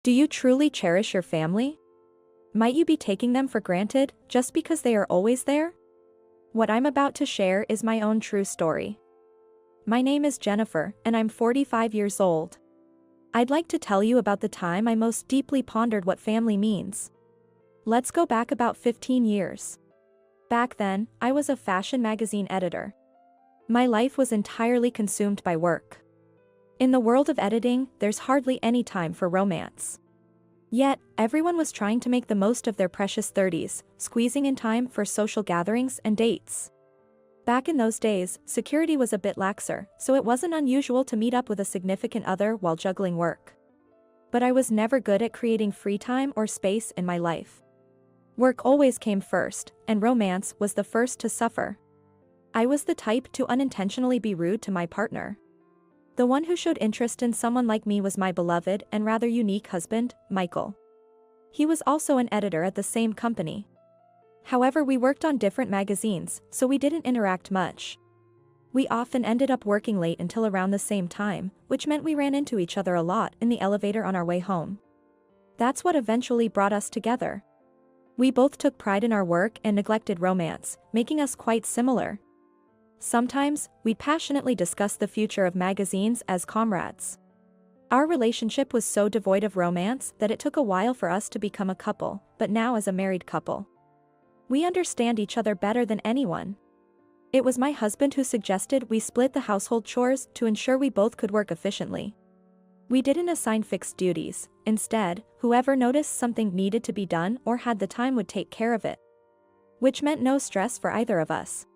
Do you truly cherish your family? Might you be taking them for granted just because they are always there? What I'm about to share is my own true story. My name is Jennifer, and I'm 45 years old. I'd like to tell you about the time I most deeply pondered what family means. Let's go back about 15 years. Back then, I was a fashion magazine editor. My life was entirely consumed by work. In the world of editing, there's hardly any time for romance. Yet, everyone was trying to make the most of their precious 30s, squeezing in time for social gatherings and dates. Back in those days, security was a bit laxer, so it wasn't unusual to meet up with a significant other while juggling work. But I was never good at creating free time or space in my life. Work always came first, and romance was the first to suffer. I was the type to unintentionally be rude to my partner. The one who showed interest in someone like me was my beloved and rather unique husband, Michael. He was also an editor at the same company. However, we worked on different magazines, so we didn't interact much. We often ended up working late until around the same time, which meant we ran into each other a lot in the elevator on our way home. That's what eventually brought us together. We both took pride in our work and neglected romance, making us quite similar. Sometimes, we'd passionately discuss the future of magazines as comrades. Our relationship was so devoid of romance that it took a while for us to become a couple, but now as a married couple, we understand each other better than anyone. It was my husband who suggested we split the household chores to ensure we both could work efficiently. We didn't assign fixed duties. Instead, whoever noticed something needed to be done or had the time would take care of it. Which meant no stress for either of us.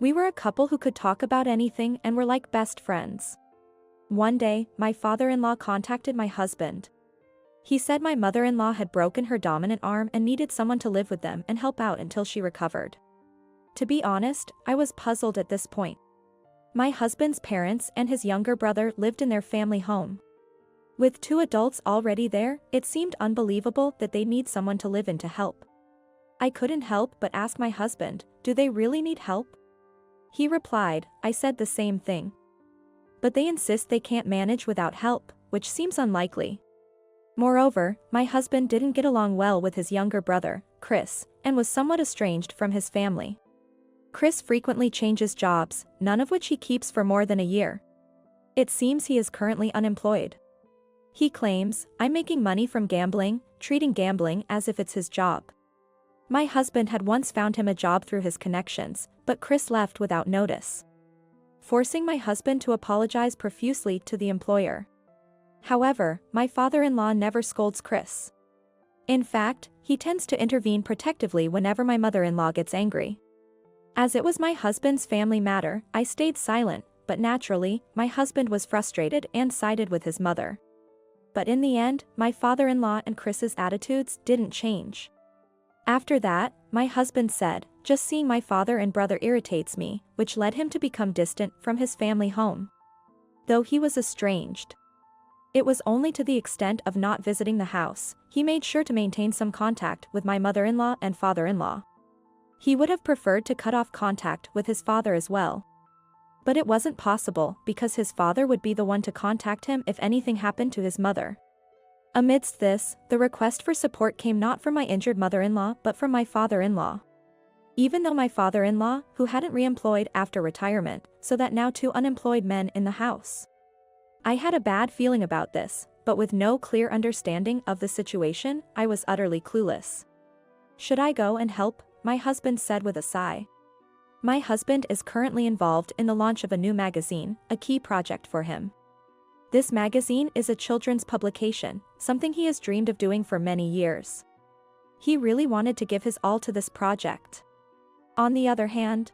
We were a couple who could talk about anything and were like best friends. One day, my father-in-law contacted my husband. He said my mother-in-law had broken her dominant arm and needed someone to live with them and help out until she recovered. To be honest, I was puzzled at this point. My husband's parents and his younger brother lived in their family home. With two adults already there, it seemed unbelievable that they'd need someone to live in to help. I couldn't help but ask my husband, do they really need help? He replied, I said the same thing. But they insist they can't manage without help, which seems unlikely. Moreover, my husband didn't get along well with his younger brother, Chris, and was somewhat estranged from his family. Chris frequently changes jobs, none of which he keeps for more than a year. It seems he is currently unemployed. He claims, I'm making money from gambling, treating gambling as if it's his job. My husband had once found him a job through his connections, but Chris left without notice, forcing my husband to apologize profusely to the employer. However, my father-in-law never scolds Chris. In fact, he tends to intervene protectively whenever my mother-in-law gets angry. As it was my husband's family matter, I stayed silent, but naturally, my husband was frustrated and sided with his mother. But in the end, my father-in-law and Chris's attitudes didn't change. After that, my husband said, just seeing my father and brother irritates me, which led him to become distant from his family home. Though he was estranged, it was only to the extent of not visiting the house. He made sure to maintain some contact with my mother-in-law and father-in-law. He would have preferred to cut off contact with his father as well. But it wasn't possible because his father would be the one to contact him if anything happened to his mother. Amidst this, the request for support came not from my injured mother-in-law but from my father-in-law. Even though my father-in-law, who hadn't re-employed after retirement, so that now two unemployed men in the house. I had a bad feeling about this, but with no clear understanding of the situation, I was utterly clueless. Should I go and help? My husband said with a sigh. My husband is currently involved in the launch of a new magazine, a key project for him. This magazine is a children's publication, something he has dreamed of doing for many years. He really wanted to give his all to this project. On the other hand,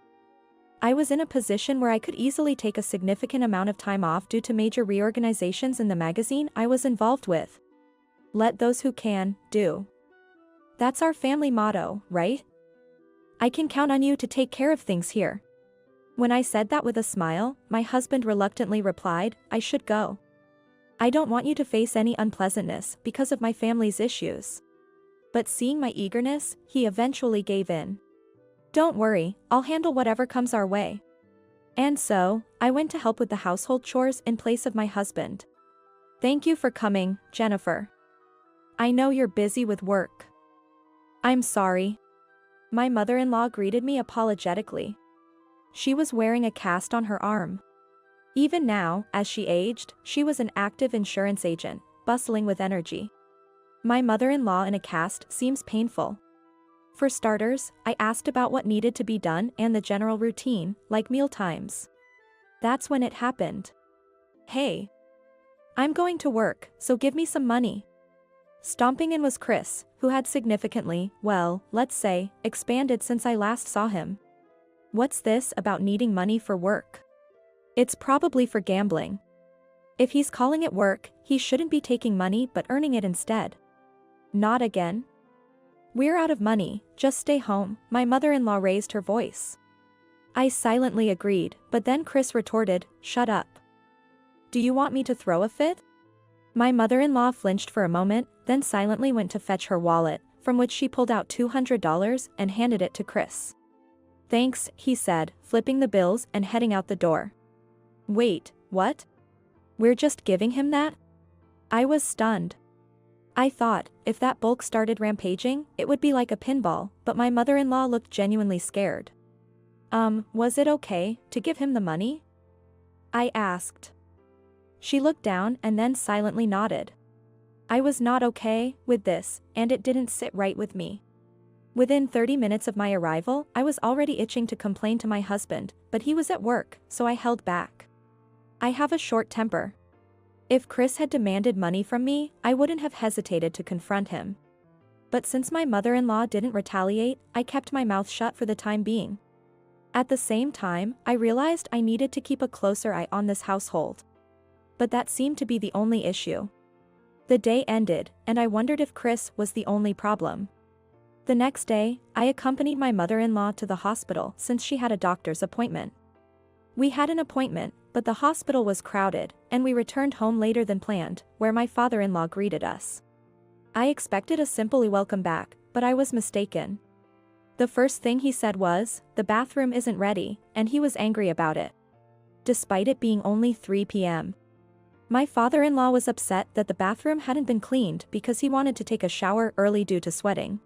I was in a position where I could easily take a significant amount of time off due to major reorganizations in the magazine I was involved with. Let those who can, do. That's our family motto, right? I can count on you to take care of things here. When I said that with a smile, my husband reluctantly replied, I should go. I don't want you to face any unpleasantness because of my family's issues. But seeing my eagerness, he eventually gave in. Don't worry, I'll handle whatever comes our way. And so, I went to help with the household chores in place of my husband. Thank you for coming, Jennifer. I know you're busy with work. I'm sorry. My mother-in-law greeted me apologetically. She was wearing a cast on her arm. Even now, as she aged, she was an active insurance agent, bustling with energy. My mother-in-law in a cast seems painful. For starters, I asked about what needed to be done and the general routine, like meal times. That's when it happened. Hey. I'm going to work, so give me some money. Stomping in was Chris, who had significantly, well, let's say, expanded since I last saw him. What's this about needing money for work? It's probably for gambling. If he's calling it work, he shouldn't be taking money but earning it instead. Not again. We're out of money, just stay home, my mother-in-law raised her voice. I silently agreed, but then Chris retorted, shut up. Do you want me to throw a fit? My mother-in-law flinched for a moment, then silently went to fetch her wallet, from which she pulled out $200 and handed it to Chris. Thanks, he said, flipping the bills and heading out the door. Wait, what? We're just giving him that? I was stunned. I thought, if that bulk started rampaging, it would be like a pinball, but my mother-in-law looked genuinely scared. Was it okay to give him the money? I asked. She looked down and then silently nodded. I was not okay with this, and it didn't sit right with me. Within 30 minutes of my arrival, I was already itching to complain to my husband, but he was at work, so I held back. I have a short temper. If Chris had demanded money from me, I wouldn't have hesitated to confront him. But since my mother-in-law didn't retaliate, I kept my mouth shut for the time being. At the same time, I realized I needed to keep a closer eye on this household. But that seemed to be the only issue. The day ended, and I wondered if Chris was the only problem. The next day, I accompanied my mother-in-law to the hospital since she had a doctor's appointment. We had an appointment, but the hospital was crowded, and we returned home later than planned, where my father-in-law greeted us. I expected a simple welcome back, but I was mistaken. The first thing he said was, the bathroom isn't ready, and he was angry about it. Despite it being only 3 p.m. My father-in-law was upset that the bathroom hadn't been cleaned because he wanted to take a shower early due to sweating.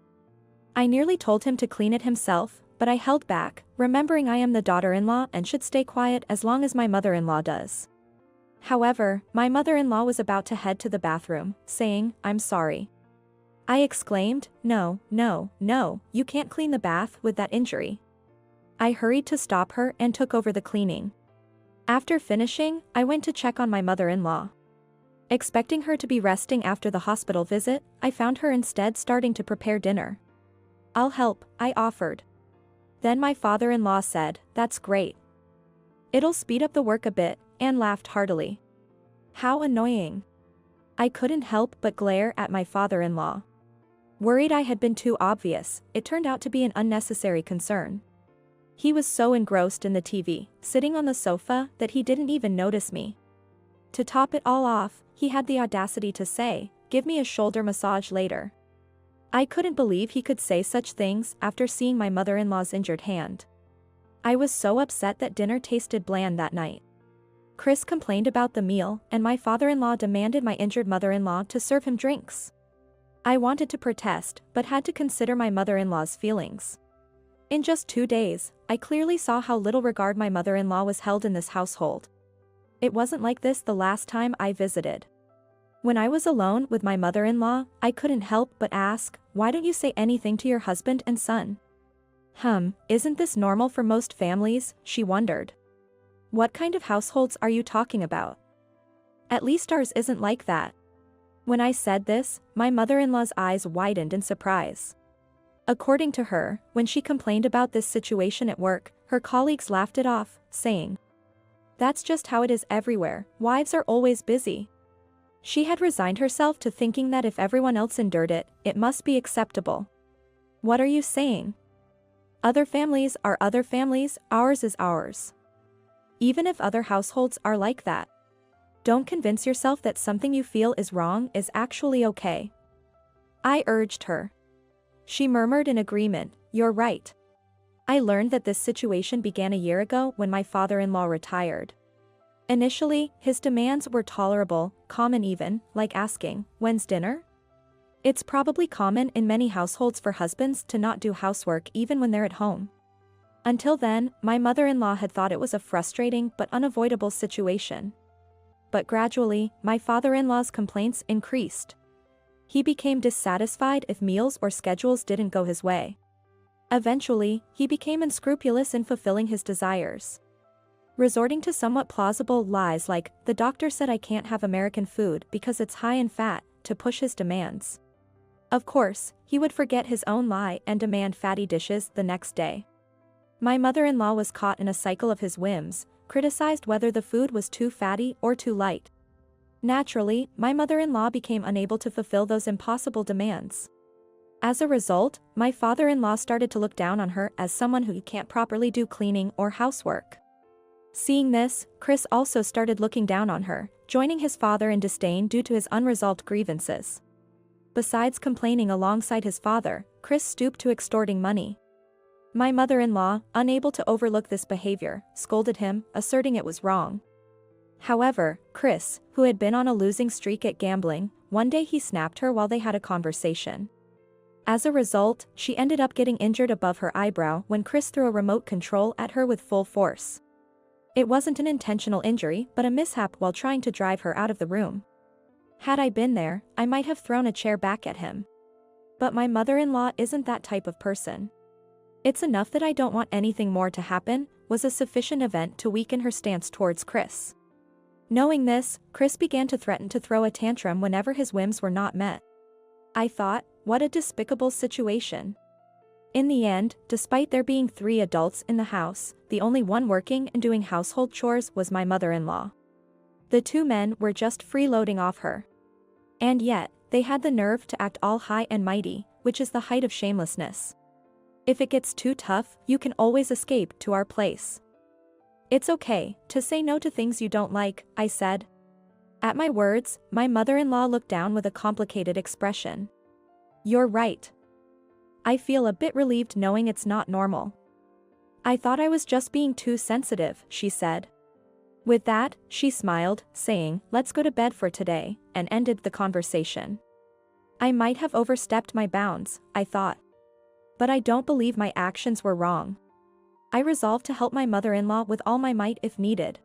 I nearly told him to clean it himself, but I held back, remembering I am the daughter-in-law and should stay quiet as long as my mother-in-law does. However, my mother-in-law was about to head to the bathroom, saying, I'm sorry. I exclaimed, no, you can't clean the bath with that injury. I hurried to stop her and took over the cleaning. After finishing, I went to check on my mother-in-law. Expecting her to be resting after the hospital visit, I found her instead starting to prepare dinner. I'll help, I offered. Then my father-in-law said, that's great. It'll speed up the work a bit, and laughed heartily. How annoying. I couldn't help but glare at my father-in-law. Worried I had been too obvious, it turned out to be an unnecessary concern. He was so engrossed in the TV, sitting on the sofa, that he didn't even notice me. To top it all off, he had the audacity to say, give me a shoulder massage later. I couldn't believe he could say such things after seeing my mother-in-law's injured hand. I was so upset that dinner tasted bland that night. Chris complained about the meal, and my father-in-law demanded my injured mother-in-law to serve him drinks. I wanted to protest, but had to consider my mother-in-law's feelings. In just 2 days, I clearly saw how little regard my mother-in-law was held in this household. It wasn't like this the last time I visited. When I was alone with my mother-in-law, I couldn't help but ask, why don't you say anything to your husband and son? Isn't this normal for most families? She wondered. What kind of households are you talking about? At least ours isn't like that. When I said this, my mother-in-law's eyes widened in surprise. According to her, when she complained about this situation at work, her colleagues laughed it off, saying, that's just how it is everywhere, wives are always busy. She had resigned herself to thinking that if everyone else endured it, it must be acceptable. What are you saying? Other families are other families, ours is ours. Even if other households are like that. Don't convince yourself that something you feel is wrong is actually okay. I urged her. She murmured in agreement, you're right. I learned that this situation began a year ago when my father-in-law retired. Initially, his demands were tolerable, calm and even, like asking, when's dinner? It's probably common in many households for husbands to not do housework even when they're at home. Until then, my mother-in-law had thought it was a frustrating but unavoidable situation. But gradually, my father-in-law's complaints increased. He became dissatisfied if meals or schedules didn't go his way. Eventually, he became unscrupulous in fulfilling his desires, resorting to somewhat plausible lies like, "The doctor said I can't have American food because it's high in fat," to push his demands. Of course, he would forget his own lie and demand fatty dishes the next day. My mother-in-law was caught in a cycle of his whims, criticized whether the food was too fatty or too light. Naturally, my mother-in-law became unable to fulfill those impossible demands. As a result, my father-in-law started to look down on her as someone who can't properly do cleaning or housework. Seeing this, Chris also started looking down on her, joining his father in disdain due to his unresolved grievances. Besides complaining alongside his father, Chris stooped to extorting money. My mother-in-law, unable to overlook this behavior, scolded him, asserting it was wrong. However, Chris, who had been on a losing streak at gambling, one day he snapped her while they had a conversation. As a result, she ended up getting injured above her eyebrow when Chris threw a remote control at her with full force. It wasn't an intentional injury but a mishap while trying to drive her out of the room. Had I been there, I might have thrown a chair back at him. But my mother-in-law isn't that type of person. "It's enough that I don't want anything more to happen," was a sufficient event to weaken her stance towards Chris. Knowing this, Chris began to threaten to throw a tantrum whenever his whims were not met. I thought, what a despicable situation. In the end, despite there being 3 adults in the house, the only one working and doing household chores was my mother-in-law. The 2 men were just freeloading off her. And yet, they had the nerve to act all high and mighty, which is the height of shamelessness. If it gets too tough, you can always escape to our place. "It's okay to say no to things you don't like," I said. At my words, my mother-in-law looked down with a complicated expression. "You're right. I feel a bit relieved knowing it's not normal. I thought I was just being too sensitive," she said. With that, she smiled, saying, "Let's go to bed for today," and ended the conversation. I might have overstepped my bounds, I thought. But I don't believe my actions were wrong. I resolved to help my mother-in-law with all my might if needed.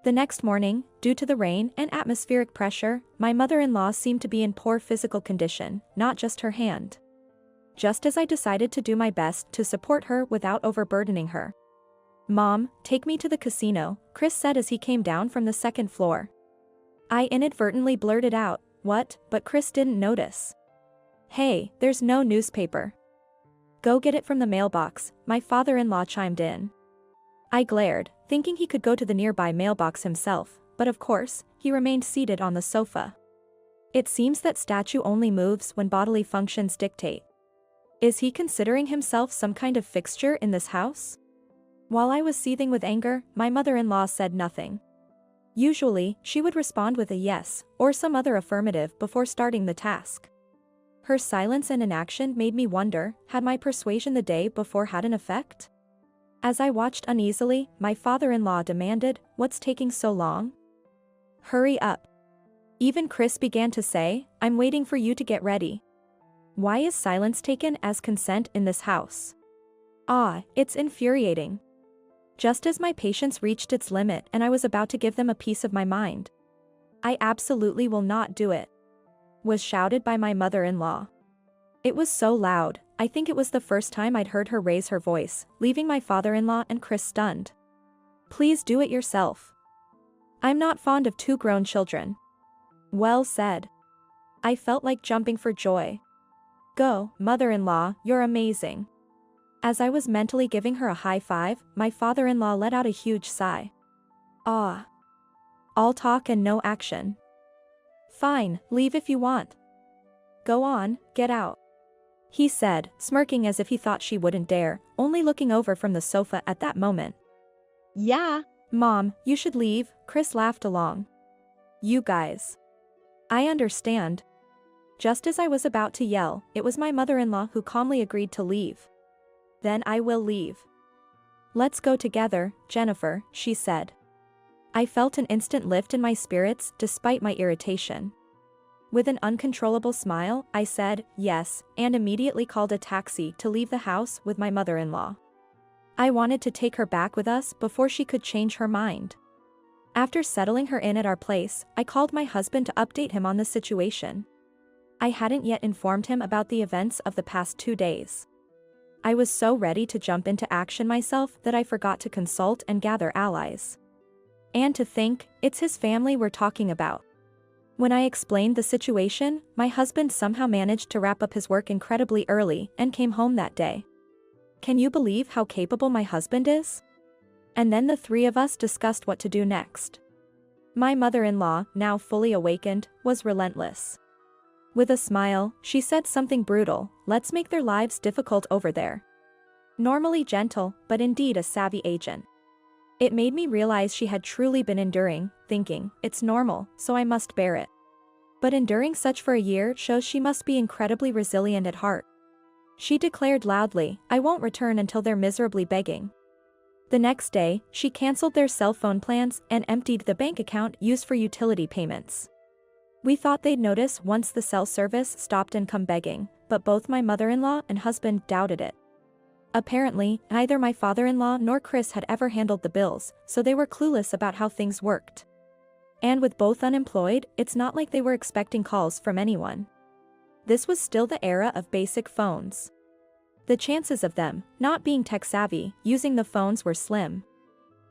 The next morning, due to the rain and atmospheric pressure, my mother-in-law seemed to be in poor physical condition, not just her hand. Just as I decided to do my best to support her without overburdening her. "Mom, take me to the casino," Chris said as he came down from the 2nd floor. I inadvertently blurted out, "What?" but Chris didn't notice. "Hey, there's no newspaper." "Go get it from the mailbox," my father-in-law chimed in. I glared, thinking he could go to the nearby mailbox himself, but of course, he remained seated on the sofa. It seems that statue only moves when bodily functions dictate. Is he considering himself some kind of fixture in this house? While I was seething with anger, my mother-in-law said nothing. Usually, she would respond with a yes, or some other affirmative before starting the task. Her silence and inaction made me wonder, had my persuasion the day before had an effect? As I watched uneasily, my father-in-law demanded, "What's taking so long? Hurry up." Even Chris began to say, "I'm waiting for you to get ready." Why is silence taken as consent in this house? It's infuriating. Just as my patience reached its limit and I was about to give them a piece of my mind. "I absolutely will not do it," was shouted by my mother-in-law. It was so loud, I think it was the first time I'd heard her raise her voice, leaving my father-in-law and Chris stunned. "Please do it yourself. I'm not fond of 2 grown children." Well said. I felt like jumping for joy. "Go, mother-in-law, you're amazing." As I was mentally giving her a high five, my father-in-law let out a huge sigh. All talk and no action. "Fine, leave if you want. Go on, get out," he said, smirking as if he thought she wouldn't dare, only looking over from the sofa at that moment. "Yeah, Mom, you should leave," Chris laughed along. "You guys. I understand." Just as I was about to yell, it was my mother-in-law who calmly agreed to leave. "Then I will leave. Let's go together, Jennifer," she said. I felt an instant lift in my spirits despite my irritation. With an uncontrollable smile, I said, yes, and immediately called a taxi to leave the house with my mother-in-law. I wanted to take her back with us before she could change her mind. After settling her in at our place, I called my husband to update him on the situation. I hadn't yet informed him about the events of the past 2 days. I was so ready to jump into action myself that I forgot to consult and gather allies. And to think, it's his family we're talking about. When I explained the situation, my husband somehow managed to wrap up his work incredibly early and came home that day. Can you believe how capable my husband is? And then the three of us discussed what to do next. My mother-in-law, now fully awakened, was relentless. With a smile, she said something brutal, let's make their lives difficult over there. Normally gentle, but indeed a savvy agent. It made me realize she had truly been enduring, thinking, it's normal, so I must bear it. But enduring such for a year shows she must be incredibly resilient at heart. She declared loudly, I won't return until they're miserably begging. The next day, she cancelled their cell phone plans and emptied the bank account used for utility payments. We thought they'd notice once the cell service stopped and come begging, but both my mother-in-law and husband doubted it. Apparently, neither my father-in-law nor Chris had ever handled the bills, so they were clueless about how things worked. And with both unemployed, it's not like they were expecting calls from anyone. This was still the era of basic phones. The chances of them, not being tech-savvy, using the phones were slim.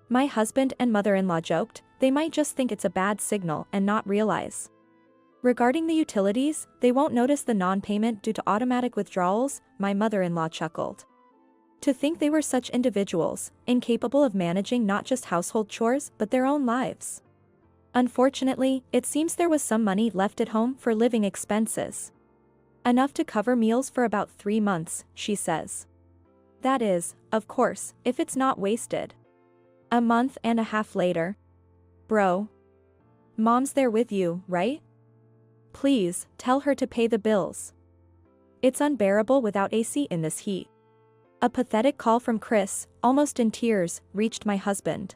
My husband and mother-in-law joked, they might just think it's a bad signal and not realize. Regarding the utilities, they won't notice the non-payment due to automatic withdrawals, my mother-in-law chuckled. To think they were such individuals, incapable of managing not just household chores but their own lives. Unfortunately, it seems there was some money left at home for living expenses. Enough to cover meals for about 3 months, she says. That is, of course, if it's not wasted. A month and a half later. Bro. Mom's there with you, right? Please, tell her to pay the bills. It's unbearable without AC in this heat. A pathetic call from Chris, almost in tears, reached my husband.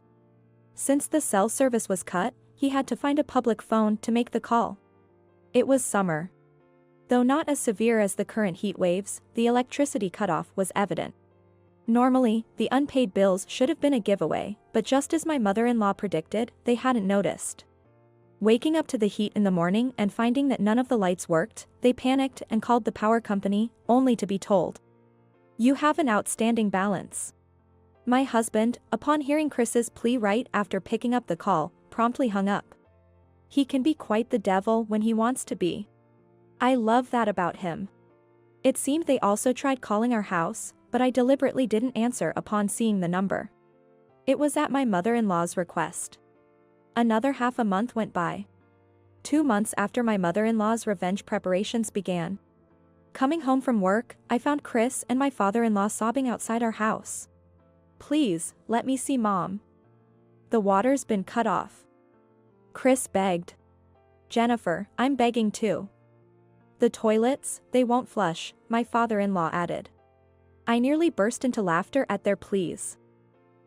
Since the cell service was cut, he had to find a public phone to make the call. It was summer. Though not as severe as the current heat waves, the electricity cutoff was evident. Normally, the unpaid bills should have been a giveaway, but just as my mother-in-law predicted, they hadn't noticed. Waking up to the heat in the morning and finding that none of the lights worked, they panicked and called the power company, only to be told, you have an outstanding balance. My husband, upon hearing Chris's plea right after picking up the call, promptly hung up. He can be quite the devil when he wants to be. I love that about him. It seemed they also tried calling our house, but I deliberately didn't answer upon seeing the number. It was at my mother-in-law's request. Another half a month went by. 2 months after my mother-in-law's revenge preparations began. Coming home from work, I found Chris and my father-in-law sobbing outside our house. Please, let me see Mom. The water's been cut off. Chris begged. Jennifer, I'm begging too. The toilets, they won't flush, my father-in-law added. I nearly burst into laughter at their pleas.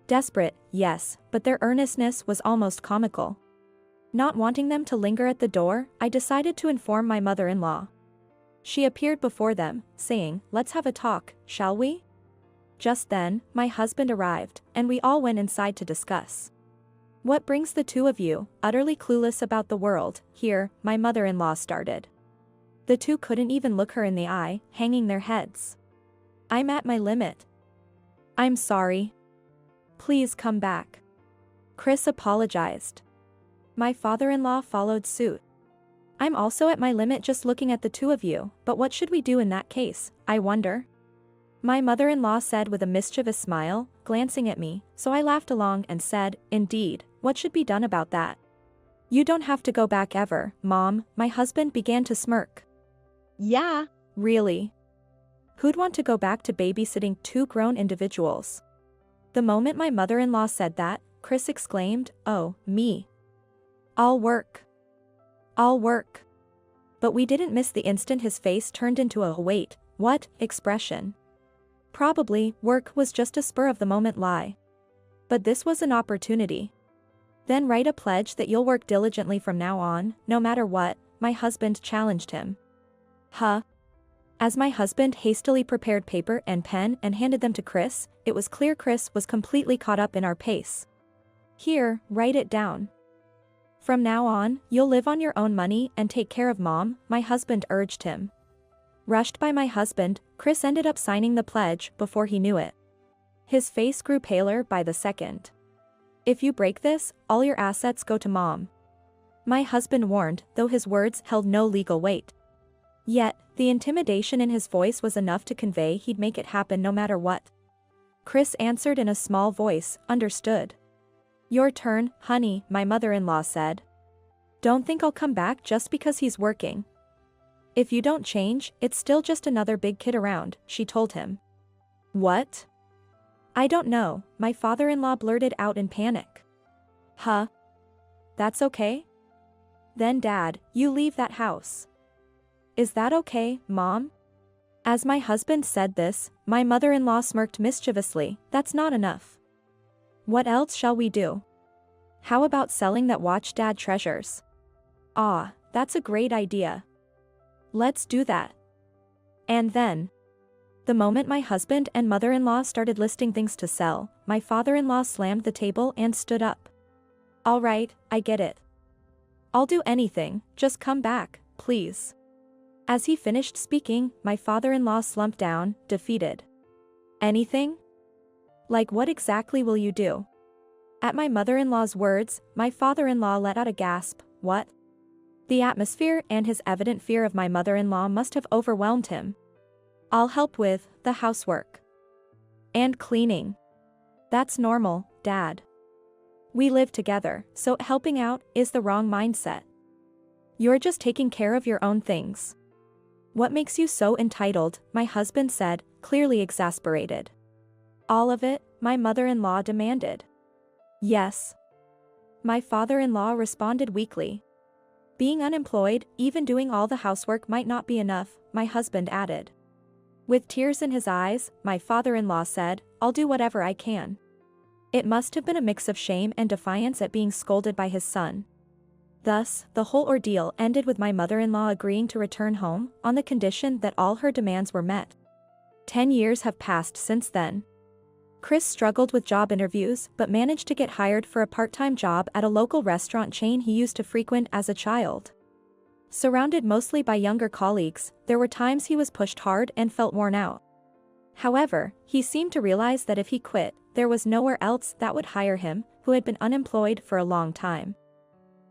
Desperate, yes, but their earnestness was almost comical. Not wanting them to linger at the door, I decided to inform my mother-in-law. She appeared before them, saying, let's have a talk, shall we? Just then, my husband arrived, and we all went inside to discuss. What brings the two of you, utterly clueless about the world, here, my mother-in-law started. The two couldn't even look her in the eye, hanging their heads. I'm at my limit. I'm sorry. Please come back. Chris apologized. My father-in-law followed suit. I'm also at my limit just looking at the two of you, but what should we do in that case, I wonder? My mother-in-law said with a mischievous smile, glancing at me, so I laughed along and said, indeed, what should be done about that? You don't have to go back ever, Mom, my husband began to smirk. Yeah, really. Who'd want to go back to babysitting 2 grown individuals? The moment my mother-in-law said that, Chris exclaimed, oh, me. I'll work. I'll work. But we didn't miss the instant his face turned into a wait, what, expression. Probably, work was just a spur-of-the-moment lie. But this was an opportunity. Then write a pledge that you'll work diligently from now on, no matter what, my husband challenged him. Huh? As my husband hastily prepared paper and pen and handed them to Chris, it was clear Chris was completely caught up in our pace. Here, write it down. From now on, you'll live on your own money and take care of Mom, my husband urged him. Rushed by my husband, Chris ended up signing the pledge before he knew it. His face grew paler by the second. If you break this, all your assets go to Mom. My husband warned, though his words held no legal weight. Yet, the intimidation in his voice was enough to convey he'd make it happen no matter what. Chris answered in a small voice, understood. Your turn, honey, my mother-in-law said. Don't think I'll come back just because he's working. If you don't change, it's still just another big kid around, she told him. What? I don't know, my father-in-law blurted out in panic. Huh? That's okay? Then Dad, you leave that house. Is that okay, Mom? As my husband said this, my mother-in-law smirked mischievously. That's not enough. What else shall we do? How about selling that watch Dad treasures? Ah, that's a great idea. Let's do that. And then, the moment my husband and mother-in-law started listing things to sell, my father-in-law slammed the table and stood up. All right, I get it. I'll do anything, just come back, please. As he finished speaking, my father-in-law slumped down, defeated. Anything? Like what exactly will you do? At my mother-in-law's words, my father-in-law let out a gasp. What? The atmosphere and his evident fear of my mother-in-law must have overwhelmed him. I'll help with the housework. And cleaning. That's normal, Dad. We live together, so helping out is the wrong mindset. You're just taking care of your own things. What makes you so entitled, my husband said, clearly exasperated. All of it, my mother-in-law demanded. Yes. My father-in-law responded weakly. Being unemployed, even doing all the housework might not be enough, my husband added. With tears in his eyes, my father-in-law said, I'll do whatever I can. It must have been a mix of shame and defiance at being scolded by his son. Thus, the whole ordeal ended with my mother-in-law agreeing to return home, on the condition that all her demands were met. 10 years have passed since then. Chris struggled with job interviews but managed to get hired for a part-time job at a local restaurant chain he used to frequent as a child. Surrounded mostly by younger colleagues, there were times he was pushed hard and felt worn out. However, he seemed to realize that if he quit, there was nowhere else that would hire him, who had been unemployed for a long time.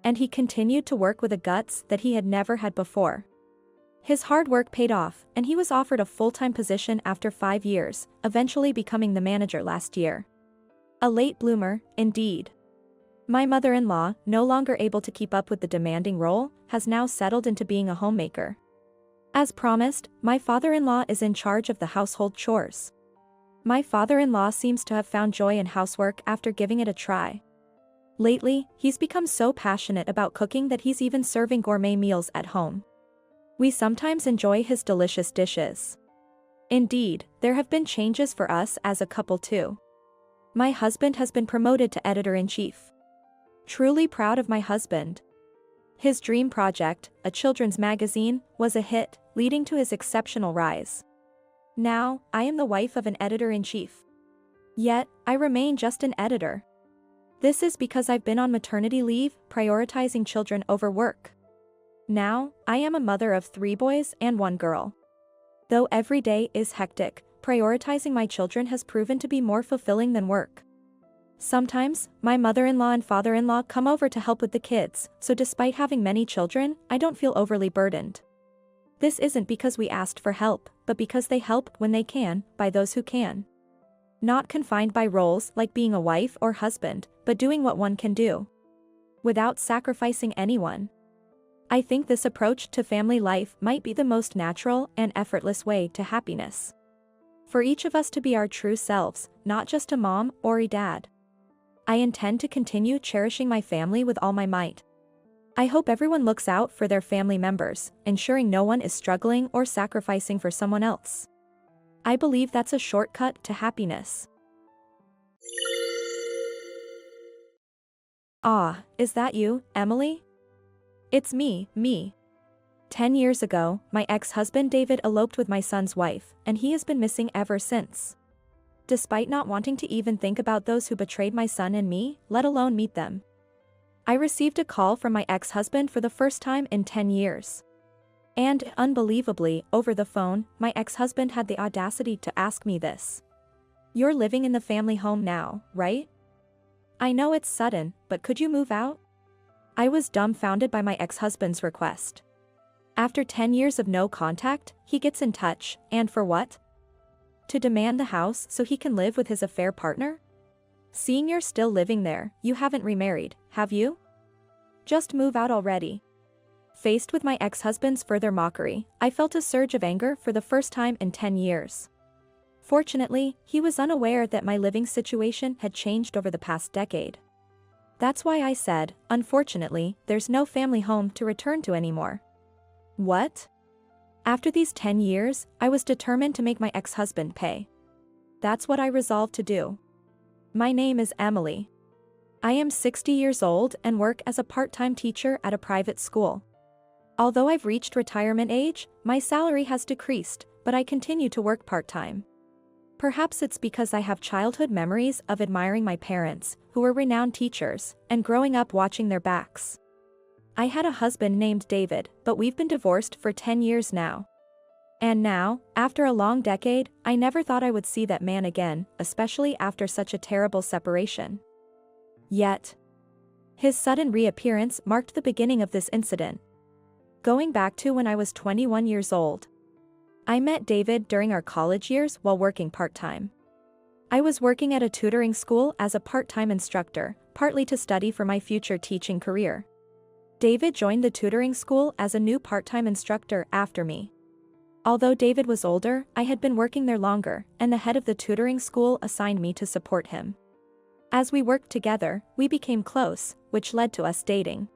And he continued to work with a guts that he had never had before. His hard work paid off, and he was offered a full-time position after 5 years, eventually becoming the manager last year. A late bloomer, indeed. My mother-in-law, no longer able to keep up with the demanding role, has now settled into being a homemaker. As promised, my father-in-law is in charge of the household chores. My father-in-law seems to have found joy in housework after giving it a try. Lately, he's become so passionate about cooking that he's even serving gourmet meals at home. We sometimes enjoy his delicious dishes. Indeed, there have been changes for us as a couple too. My husband has been promoted to editor-in-chief. Truly proud of my husband. His dream project, a children's magazine, was a hit, leading to his exceptional rise. Now, I am the wife of an editor-in-chief. Yet, I remain just an editor. This is because I've been on maternity leave, prioritizing children over work. Now, I am a mother of 3 boys and 1 girl. Though every day is hectic, prioritizing my children has proven to be more fulfilling than work. Sometimes, my mother-in-law and father-in-law come over to help with the kids, so despite having many children, I don't feel overly burdened. This isn't because we asked for help, but because they help when they can, by those who can. Not confined by roles like being a wife or husband, but doing what one can do. Without sacrificing anyone. I think this approach to family life might be the most natural and effortless way to happiness. For each of us to be our true selves, not just a mom or a dad. I intend to continue cherishing my family with all my might. I hope everyone looks out for their family members, ensuring no one is struggling or sacrificing for someone else. I believe that's a shortcut to happiness. Ah, is that you, Emily? It's me. 10 years ago, my ex-husband David eloped with my son's wife, and he has been missing ever since. Despite not wanting to even think about those who betrayed my son and me, let alone meet them. I received a call from my ex-husband for the first time in 10 years. And, unbelievably, over the phone, my ex-husband had the audacity to ask me this. "You're living in the family home now, right? I know it's sudden, but could you move out?" I was dumbfounded by my ex-husband's request. After 10 years of no contact, he gets in touch, and for what? To demand the house so he can live with his affair partner? Seeing you're still living there, you haven't remarried, have you? Just move out already. Faced with my ex-husband's further mockery, I felt a surge of anger for the first time in 10 years. Fortunately, he was unaware that my living situation had changed over the past decade. That's why I said, unfortunately, there's no family home to return to anymore. What? After these 10 years, I was determined to make my ex-husband pay. That's what I resolved to do. My name is Emily. I am 60 years old and work as a part-time teacher at a private school. Although I've reached retirement age, my salary has decreased, but I continue to work part-time. Perhaps it's because I have childhood memories of admiring my parents, who were renowned teachers, and growing up watching their backs. I had a husband named David, but we've been divorced for 10 years now. And now, after a long decade, I never thought I would see that man again, especially after such a terrible separation. Yet, his sudden reappearance marked the beginning of this incident. Going back to when I was 21 years old. I met David during our college years while working part-time. I was working at a tutoring school as a part-time instructor, partly to study for my future teaching career. David joined the tutoring school as a new part-time instructor after me. Although David was older, I had been working there longer, and the head of the tutoring school assigned me to support him. As we worked together, we became close, which led to us dating.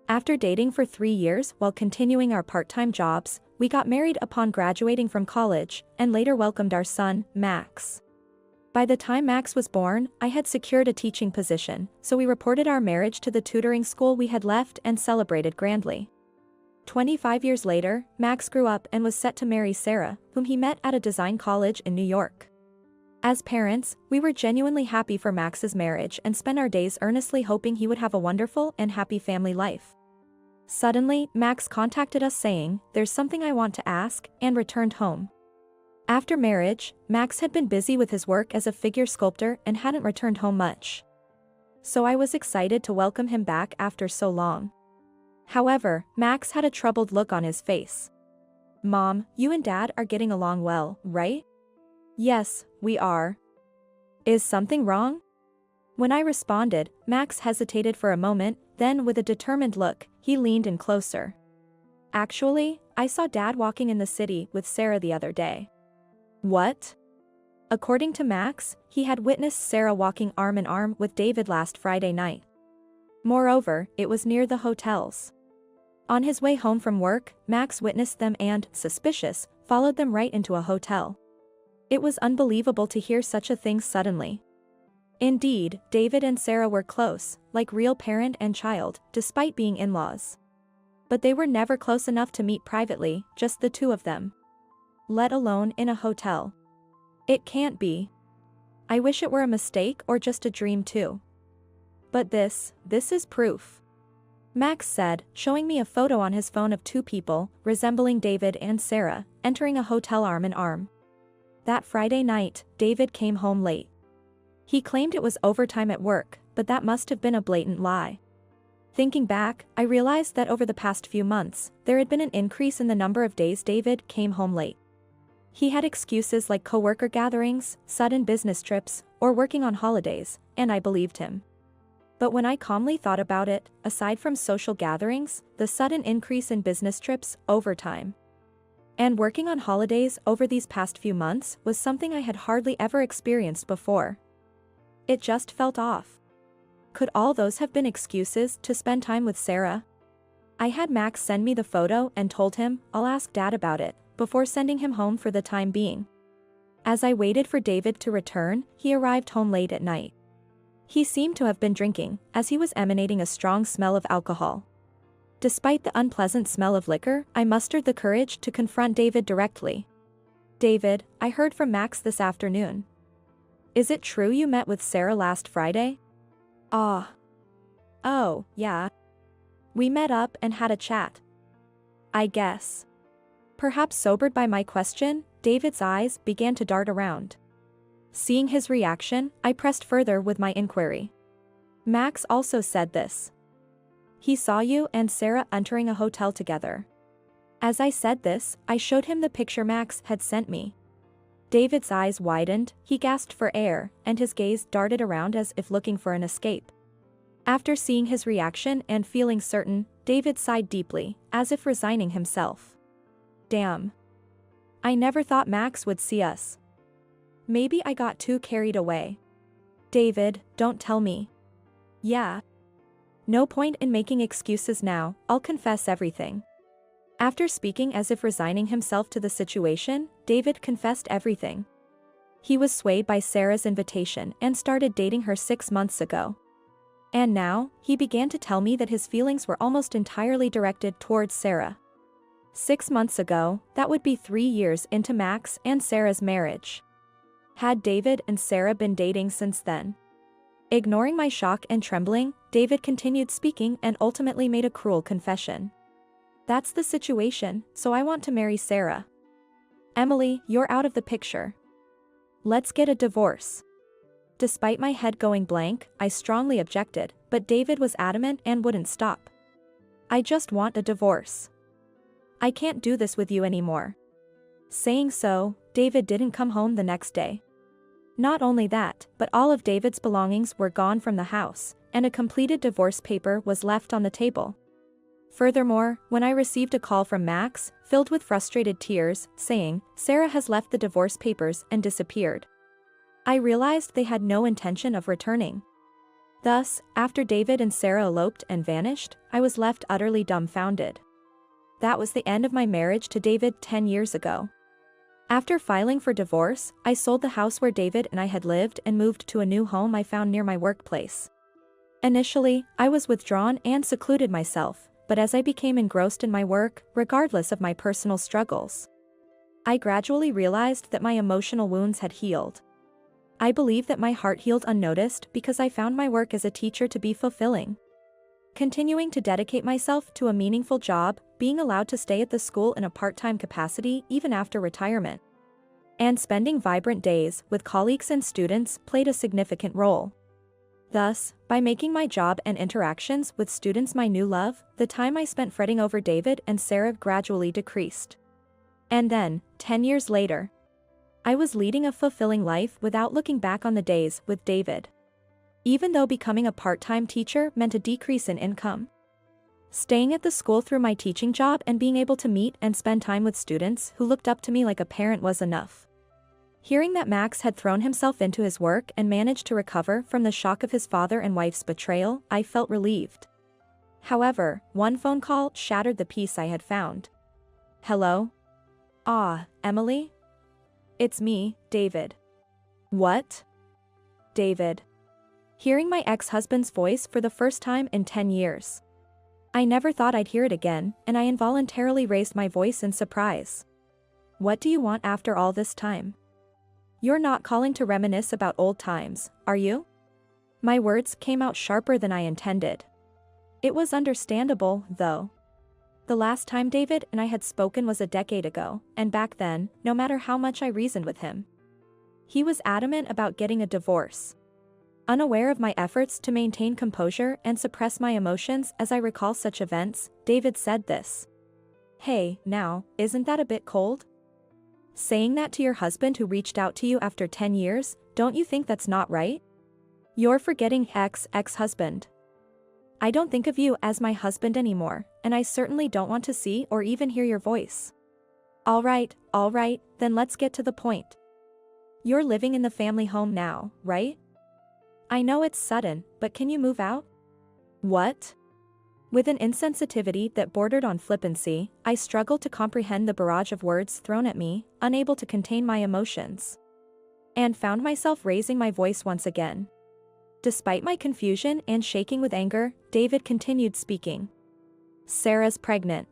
After dating for 3 years while continuing our part-time jobs, we got married upon graduating from college, and later welcomed our son, Max. By the time Max was born, I had secured a teaching position, so we reported our marriage to the tutoring school we had left and celebrated grandly. 25 years later, Max grew up and was set to marry Sarah, whom he met at a design college in New York. As parents, we were genuinely happy for Max's marriage and spent our days earnestly hoping he would have a wonderful and happy family life. Suddenly, Max contacted us saying, "There's something I want to ask," and returned home. After marriage, Max had been busy with his work as a figure sculptor and hadn't returned home much. So I was excited to welcome him back after so long. However, Max had a troubled look on his face. "Mom, you and Dad are getting along well, right?" "Yes, we are." "Is something wrong?" When I responded, Max hesitated for a moment, then with a determined look, he leaned in closer. "Actually, I saw Dad walking in the city with Sarah the other day." "What?" According to Max, he had witnessed Sarah walking arm in arm with David last Friday night. Moreover, it was near the hotels. On his way home from work, Max witnessed them and, suspicious, followed them right into a hotel. It was unbelievable to hear such a thing suddenly. Indeed, David and Sarah were close, like real parent and child, despite being in-laws. But they were never close enough to meet privately, just the two of them. Let alone in a hotel. It can't be. I wish it were a mistake or just a dream too. But this is proof. Max said, showing me a photo on his phone of two people, resembling David and Sarah, entering a hotel arm in arm. That Friday night, David came home late. He claimed it was overtime at work, but that must have been a blatant lie. Thinking back, I realized that over the past few months, there had been an increase in the number of days David came home late. He had excuses like coworker gatherings, sudden business trips, or working on holidays, and I believed him. But when I calmly thought about it, aside from social gatherings, the sudden increase in business trips, overtime, and working on holidays over these past few months was something I had hardly ever experienced before. It just felt off. Could all those have been excuses to spend time with Sarah? I had Max send me the photo and told him, I'll ask Dad about it, before sending him home for the time being. As I waited for David to return, he arrived home late at night. He seemed to have been drinking, as he was emanating a strong smell of alcohol. Despite the unpleasant smell of liquor, I mustered the courage to confront David directly. David, I heard from Max this afternoon. Is it true you met with Sarah last Friday? Ah. Oh, yeah. We met up and had a chat. I guess. Perhaps sobered by my question, David's eyes began to dart around. Seeing his reaction, I pressed further with my inquiry. Max also said this. He saw you and Sarah entering a hotel together. As I said this, I showed him the picture Max had sent me. David's eyes widened, he gasped for air, and his gaze darted around as if looking for an escape. After seeing his reaction and feeling certain, David sighed deeply, as if resigning himself. Damn. I never thought Max would see us. Maybe I got too carried away. David, don't tell me. Yeah. No point in making excuses now, I'll confess everything. After speaking as if resigning himself to the situation, David confessed everything. He was swayed by Sarah's invitation and started dating her 6 months ago. And now, he began to tell me that his feelings were almost entirely directed towards Sarah. 6 months ago, that would be 3 years into Max and Sarah's marriage. Had David and Sarah been dating since then? Ignoring my shock and trembling, David continued speaking and ultimately made a cruel confession. That's the situation, so I want to marry Sarah. Emily, you're out of the picture. Let's get a divorce. Despite my head going blank, I strongly objected, but David was adamant and wouldn't stop. I just want a divorce. I can't do this with you anymore. Saying so, David didn't come home the next day. Not only that, but all of David's belongings were gone from the house, and a completed divorce paper was left on the table. Furthermore, when I received a call from Max, filled with frustrated tears, saying, Sarah has left the divorce papers and disappeared, I realized they had no intention of returning. Thus, after David and Sarah eloped and vanished, I was left utterly dumbfounded. That was the end of my marriage to David 10 years ago. After filing for divorce, I sold the house where David and I had lived and moved to a new home I found near my workplace. Initially, I was withdrawn and secluded myself, but as I became engrossed in my work, regardless of my personal struggles, I gradually realized that my emotional wounds had healed. I believe that my heart healed unnoticed because I found my work as a teacher to be fulfilling. Continuing to dedicate myself to a meaningful job, being allowed to stay at the school in a part-time capacity even after retirement, and spending vibrant days with colleagues and students played a significant role. Thus, by making my job and interactions with students my new love, the time I spent fretting over David and Sarah gradually decreased. And then, 10 years later, I was leading a fulfilling life without looking back on the days with David. Even though becoming a part-time teacher meant a decrease in income, staying at the school through my teaching job and being able to meet and spend time with students who looked up to me like a parent was enough. Hearing that Max had thrown himself into his work and managed to recover from the shock of his father and wife's betrayal, I felt relieved. However, one phone call shattered the peace I had found. Hello? Ah, Emily? It's me, David. What? David. Hearing my ex-husband's voice for the first time in 10 years. I never thought I'd hear it again, and I involuntarily raised my voice in surprise. What do you want after all this time? You're not calling to reminisce about old times, are you? My words came out sharper than I intended. It was understandable, though. The last time David and I had spoken was a decade ago, and back then, no matter how much I reasoned with him, he was adamant about getting a divorce. Unaware of my efforts to maintain composure and suppress my emotions as I recall such events, David said this. Hey, now, isn't that a bit cold? Saying that to your husband who reached out to you after 10 years, don't you think that's not right? You're forgetting ex-husband. I don't think of you as my husband anymore, and I certainly don't want to see or even hear your voice. All right, then let's get to the point. You're living in the family home now, right? I know it's sudden, but can you move out? What? With an insensitivity that bordered on flippancy, I struggled to comprehend the barrage of words thrown at me, unable to contain my emotions, and found myself raising my voice once again. Despite my confusion and shaking with anger, David continued speaking. Sarah's pregnant.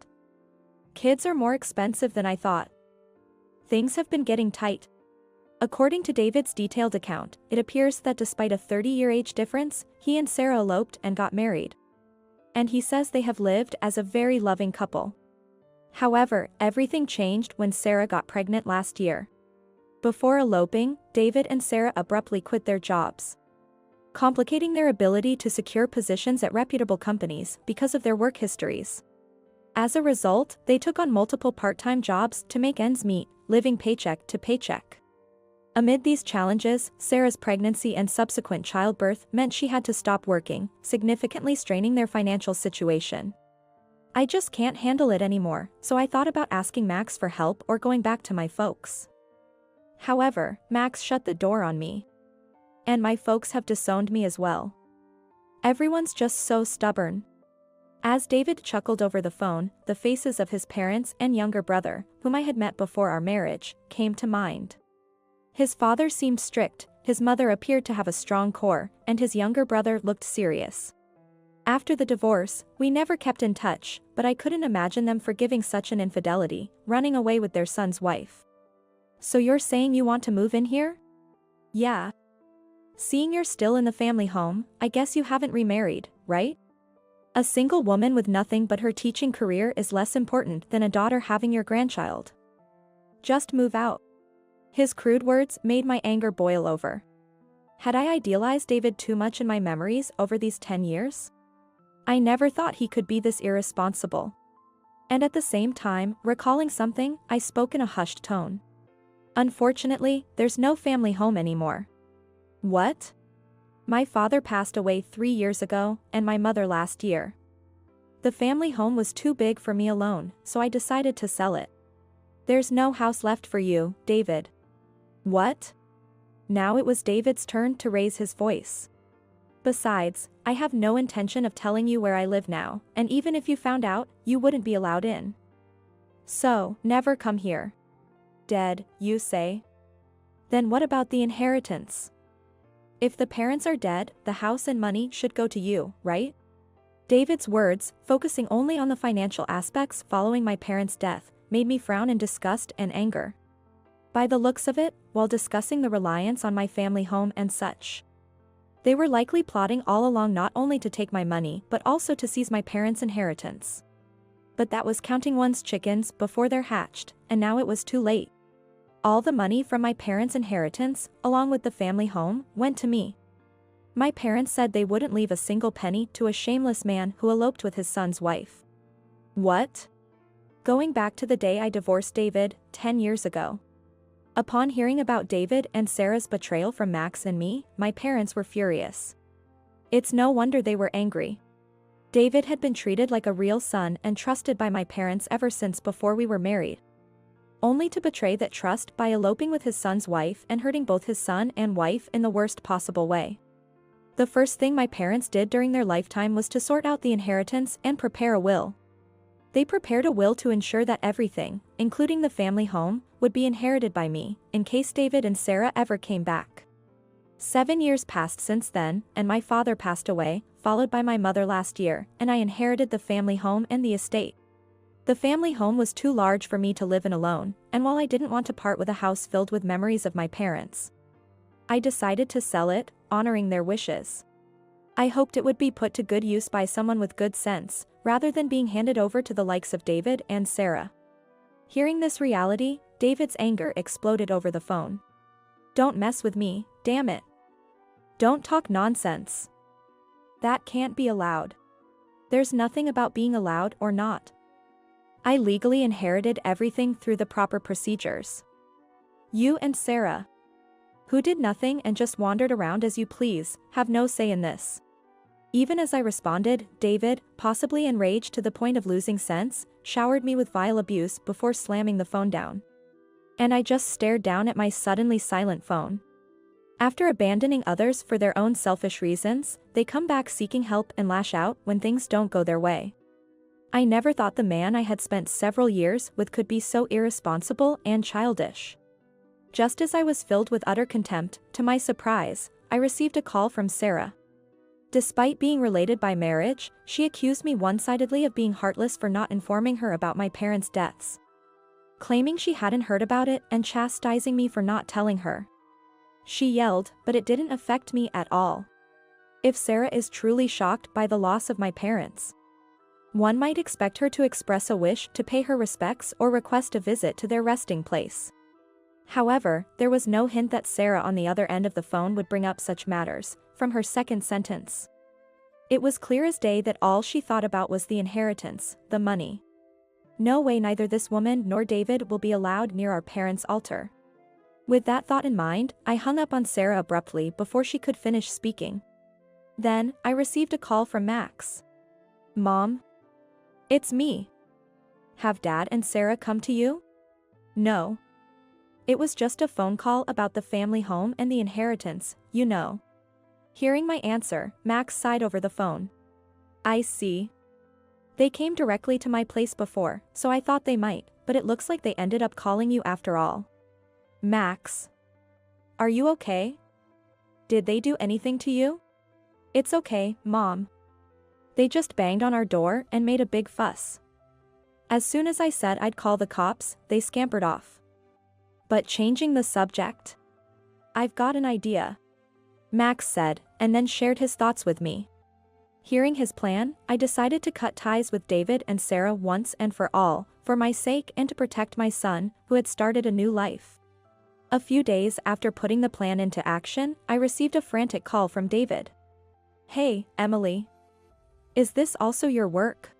Kids are more expensive than I thought. Things have been getting tight. According to David's detailed account, it appears that despite a 30-year age difference, he and Sarah eloped and got married. And he says they have lived as a very loving couple. However, everything changed when Sarah got pregnant last year. Before eloping, David and Sarah abruptly quit their jobs, complicating their ability to secure positions at reputable companies because of their work histories. As a result, they took on multiple part-time jobs to make ends meet, living paycheck to paycheck. Amid these challenges, Sarah's pregnancy and subsequent childbirth meant she had to stop working, significantly straining their financial situation. I just can't handle it anymore, so I thought about asking Max for help or going back to my folks. However, Max shut the door on me. And my folks have disowned me as well. Everyone's just so stubborn. As David chuckled over the phone, the faces of his parents and younger brother, whom I had met before our marriage, came to mind. His father seemed strict, his mother appeared to have a strong core, and his younger brother looked serious. After the divorce, we never kept in touch, but I couldn't imagine them forgiving such an infidelity, running away with their son's wife. So you're saying you want to move in here? Yeah. Seeing you're still in the family home, I guess you haven't remarried, right? A single woman with nothing but her teaching career is less important than a daughter having your grandchild. Just move out. His crude words made my anger boil over. Had I idealized David too much in my memories over these 10 years? I never thought he could be this irresponsible. And at the same time, recalling something, I spoke in a hushed tone. Unfortunately, there's no family home anymore. What? My father passed away 3 years ago, and my mother last year. The family home was too big for me alone, so I decided to sell it. There's no house left for you, David. What? Now it was David's turn to raise his voice. Besides, I have no intention of telling you where I live now, and even if you found out, you wouldn't be allowed in. So, never come here. Dead, you say? Then what about the inheritance? If the parents are dead, the house and money should go to you, right? David's words, focusing only on the financial aspects following my parents' death, made me frown in disgust and anger. By the looks of it, while discussing the reliance on my family home and such, they were likely plotting all along not only to take my money but also to seize my parents' inheritance. But that was counting one's chickens before they're hatched, and now it was too late. All the money from my parents' inheritance, along with the family home, went to me. My parents said they wouldn't leave a single penny to a shameless man who eloped with his son's wife. What? Going back to the day I divorced David, 10 years ago. Upon hearing about David and Sarah's betrayal from Max and me, my parents were furious. It's no wonder they were angry. David had been treated like a real son and trusted by my parents ever since before we were married. Only to betray that trust by eloping with his son's wife and hurting both his son and wife in the worst possible way. The first thing my parents did during their lifetime was to sort out the inheritance and prepare a will. They prepared a will to ensure that everything, including the family home, would be inherited by me, in case David and Sarah ever came back. 7 years passed since then, and my father passed away, followed by my mother last year, and I inherited the family home and the estate. The family home was too large for me to live in alone, and while I didn't want to part with a house filled with memories of my parents, I decided to sell it, honoring their wishes. I hoped it would be put to good use by someone with good sense, rather than being handed over to the likes of David and Sarah. Hearing this reality, David's anger exploded over the phone. Don't mess with me, damn it. Don't talk nonsense. That can't be allowed. There's nothing about being allowed or not. I legally inherited everything through the proper procedures. You and Sarah, who did nothing and just wandered around as you please, have no say in this. Even as I responded, David, possibly enraged to the point of losing sense, showered me with vile abuse before slamming the phone down. And I just stared down at my suddenly silent phone. After abandoning others for their own selfish reasons, they come back seeking help and lash out when things don't go their way. I never thought the man I had spent several years with could be so irresponsible and childish. Just as I was filled with utter contempt, to my surprise, I received a call from Sarah. Despite being related by marriage, she accused me one-sidedly of being heartless for not informing her about my parents' deaths, claiming she hadn't heard about it and chastising me for not telling her. She yelled, but it didn't affect me at all. If Sarah is truly shocked by the loss of my parents, one might expect her to express a wish to pay her respects or request a visit to their resting place. However, there was no hint that Sarah on the other end of the phone would bring up such matters, from her second sentence. It was clear as day that all she thought about was the inheritance, the money. No way, neither this woman nor David will be allowed near our parents' altar. With that thought in mind, I hung up on Sarah abruptly before she could finish speaking. Then, I received a call from Max. "Mom? It's me. Have Dad and Sarah come to you?" "No. It was just a phone call about the family home and the inheritance, you know." Hearing my answer, Max sighed over the phone. "I see. They came directly to my place before, so I thought they might, but it looks like they ended up calling you after all." "Max. Are you okay? Did they do anything to you?" "It's okay, Mom. They just banged on our door and made a big fuss. As soon as I said I'd call the cops, they scampered off." But changing the subject, "I've got an idea," Max said, and then shared his thoughts with me. Hearing his plan, I decided to cut ties with David and Sarah once and for all, for my sake and to protect my son, who had started a new life. A few days after putting the plan into action, I received a frantic call from David. "Hey, Emily. Is this also your work?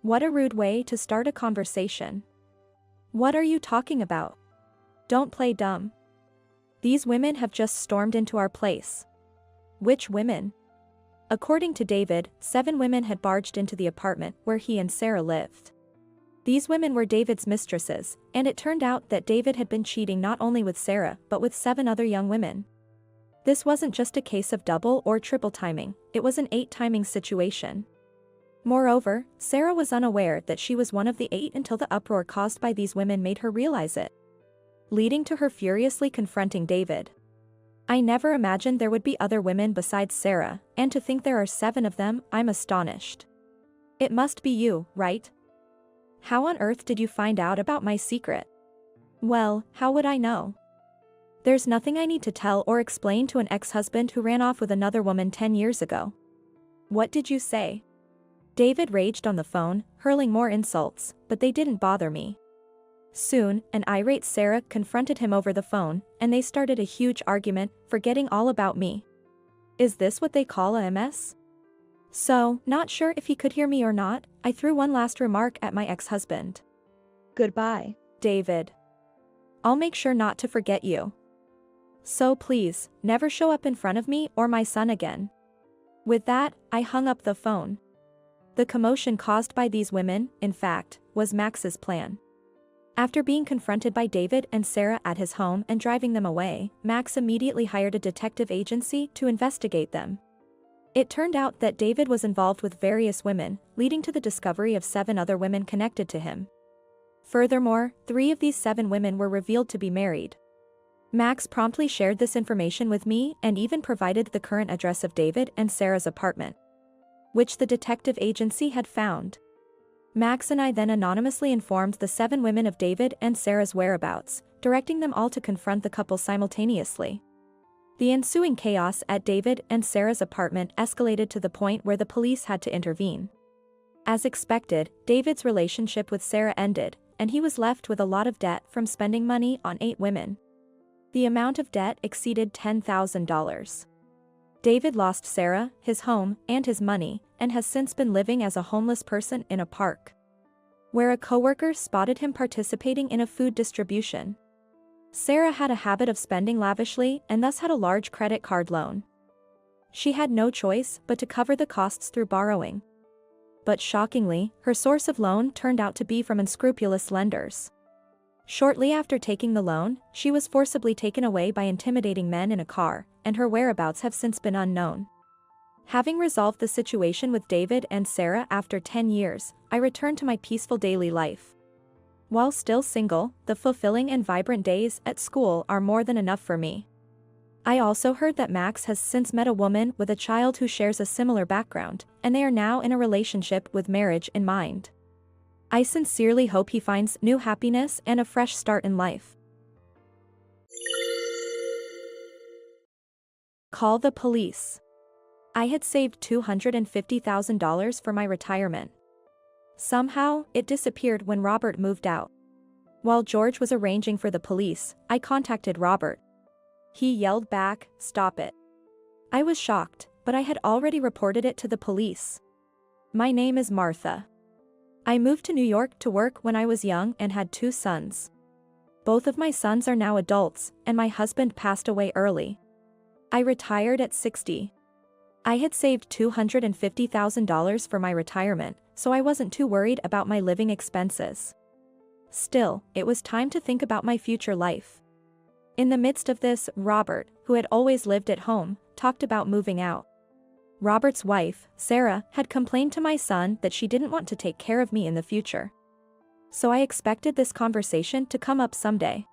What a rude way to start a conversation. What are you talking about? Don't play dumb. These women have just stormed into our place." "Which women?" According to David, 7 women had barged into the apartment where he and Sarah lived. These women were David's mistresses, and it turned out that David had been cheating not only with Sarah but with 7 other young women. This wasn't just a case of double or triple timing, it was an 8 timing situation. Moreover, Sarah was unaware that she was one of the 8 until the uproar caused by these women made her realize it, leading to her furiously confronting David. "I never imagined there would be other women besides Sarah, and to think there are 7 of them, I'm astonished. It must be you, right? How on earth did you find out about my secret?" "Well, how would I know? There's nothing I need to tell or explain to an ex-husband who ran off with another woman 10 years ago." "What did you say?" David raged on the phone, hurling more insults, but they didn't bother me. Soon, an irate Sarah confronted him over the phone, and they started a huge argument, forgetting all about me. Is this what they call a MS? So, not sure if he could hear me or not, I threw one last remark at my ex-husband. "Goodbye, David. I'll make sure not to forget you. So please, never show up in front of me or my son again." With that, I hung up the phone. The commotion caused by these women, in fact, was Max's plan. After being confronted by David and Sarah at his home and driving them away, Max immediately hired a detective agency to investigate them. It turned out that David was involved with various women, leading to the discovery of 7 other women connected to him. Furthermore, 3 of these 7 women were revealed to be married. Max promptly shared this information with me and even provided the current address of David and Sarah's apartment, which the detective agency had found. Max and I then anonymously informed the 7 women of David and Sarah's whereabouts, directing them all to confront the couple simultaneously. The ensuing chaos at David and Sarah's apartment escalated to the point where the police had to intervene. As expected, David's relationship with Sarah ended, and he was left with a lot of debt from spending money on 8 women. The amount of debt exceeded $10,000. David lost Sarah, his home, and his money, and has since been living as a homeless person in a park, where a coworker spotted him participating in a food distribution. Sarah had a habit of spending lavishly and thus had a large credit card loan. She had no choice but to cover the costs through borrowing. But shockingly, her source of loan turned out to be from unscrupulous lenders. Shortly after taking the loan, she was forcibly taken away by intimidating men in a car, and her whereabouts have since been unknown. Having resolved the situation with David and Sarah after 10 years, I returned to my peaceful daily life. While still single, the fulfilling and vibrant days at school are more than enough for me. I also heard that Max has since met a woman with a child who shares a similar background, and they are now in a relationship with marriage in mind. I sincerely hope he finds new happiness and a fresh start in life. Call the police. I had saved $250,000 for my retirement. Somehow, it disappeared when Robert moved out. While George was arranging for the police, I contacted Robert. He yelled back, "Stop it." I was shocked, but I had already reported it to the police. My name is Martha. I moved to New York to work when I was young and had 2 sons. Both of my sons are now adults, and my husband passed away early. I retired at 60. I had saved $250,000 for my retirement, so I wasn't too worried about my living expenses. Still, it was time to think about my future life. In the midst of this, Robert, who had always lived at home, talked about moving out. Robert's wife, Sarah, had complained to my son that she didn't want to take care of me in the future. So I expected this conversation to come up someday.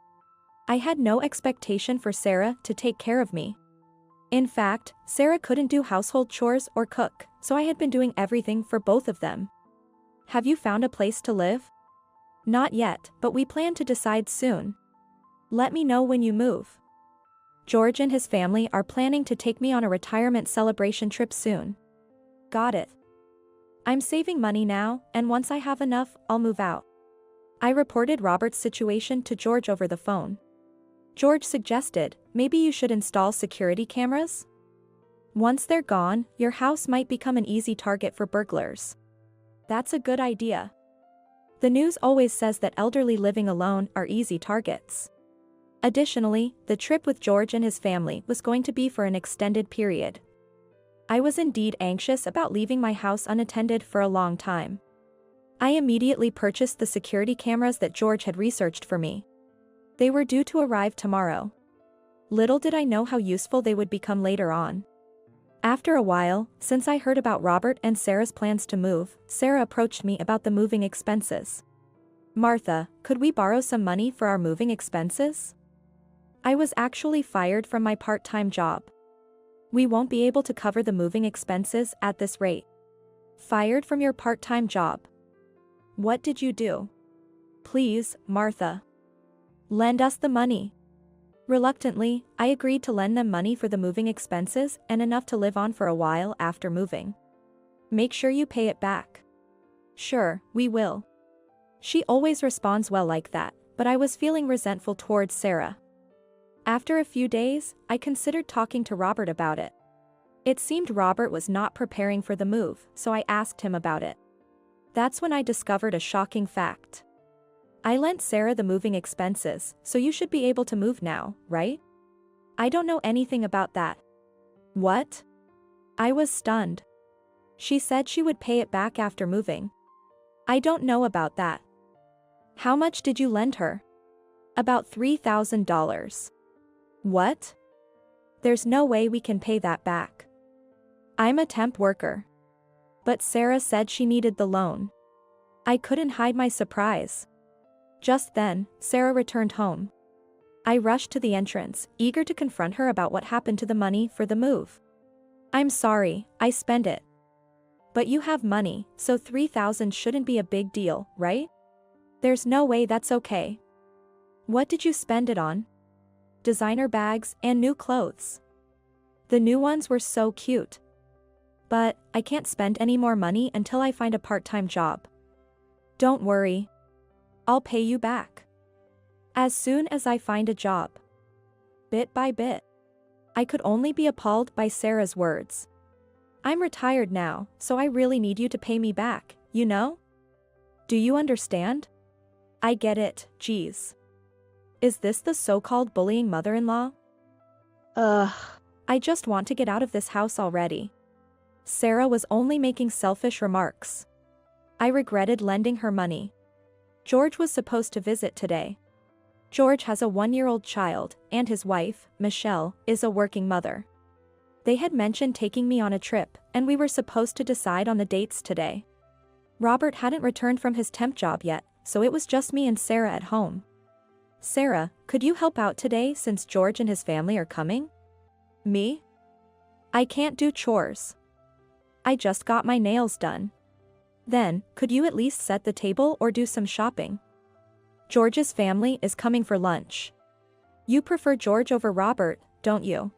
I had no expectation for Sarah to take care of me. In fact, Sarah couldn't do household chores or cook, so I had been doing everything for both of them. Have you found a place to live? Not yet, but we plan to decide soon. Let me know when you move. George and his family are planning to take me on a retirement celebration trip soon. Got it. I'm saving money now, and once I have enough, I'll move out. I reported Robert's situation to George over the phone. George suggested, maybe you should install security cameras? Once they're gone, your house might become an easy target for burglars. That's a good idea. The news always says that elderly living alone are easy targets. Additionally, the trip with George and his family was going to be for an extended period. I was indeed anxious about leaving my house unattended for a long time. I immediately purchased the security cameras that George had researched for me. They were due to arrive tomorrow. Little did I know how useful they would become later on. After a while, since I heard about Robert and Sarah's plans to move, Sarah approached me about the moving expenses. Martha, could we borrow some money for our moving expenses? I was actually fired from my part-time job. We won't be able to cover the moving expenses at this rate. Fired from your part-time job. What did you do? Please, Martha. Lend us the money. Reluctantly, I agreed to lend them money for the moving expenses and enough to live on for a while after moving. Make sure you pay it back. Sure, we will. She always responds well like that, but I was feeling resentful towards Sarah. After a few days, I considered talking to Robert about it. It seemed Robert was not preparing for the move, so I asked him about it. That's when I discovered a shocking fact. I lent Sarah the moving expenses, so you should be able to move now, right? I don't know anything about that. What? I was stunned. She said she would pay it back after moving. I don't know about that. How much did you lend her? About $3,000. What? There's no way we can pay that back. I'm a temp worker. But Sarah said she needed the loan. I couldn't hide my surprise. Just then, Sarah returned home. I rushed to the entrance, eager to confront her about what happened to the money for the move. I'm sorry, I spent it. But you have money, so $3,000 shouldn't be a big deal, right? There's no way that's okay. What did you spend it on? Designer bags and new clothes. The new ones were so cute. But I can't spend any more money until I find a part-time job. Don't worry. I'll pay you back. As soon as I find a job. Bit by bit. I could only be appalled by Sarah's words. I'm retired now, so I really need you to pay me back, you know? Do you understand? I get it, geez. Is this the so-called bullying mother-in-law? Ugh. I just want to get out of this house already. Sarah was only making selfish remarks. I regretted lending her money. George was supposed to visit today. George has a 1-year-old child, and his wife, Michelle, is a working mother. They had mentioned taking me on a trip, and we were supposed to decide on the dates today. Robert hadn't returned from his temp job yet, so it was just me and Sarah at home. Sarah, could you help out today since George and his family are coming? Me? I can't do chores. I just got my nails done. Then, could you at least set the table or do some shopping? George's family is coming for lunch. You prefer George over Robert, don't you?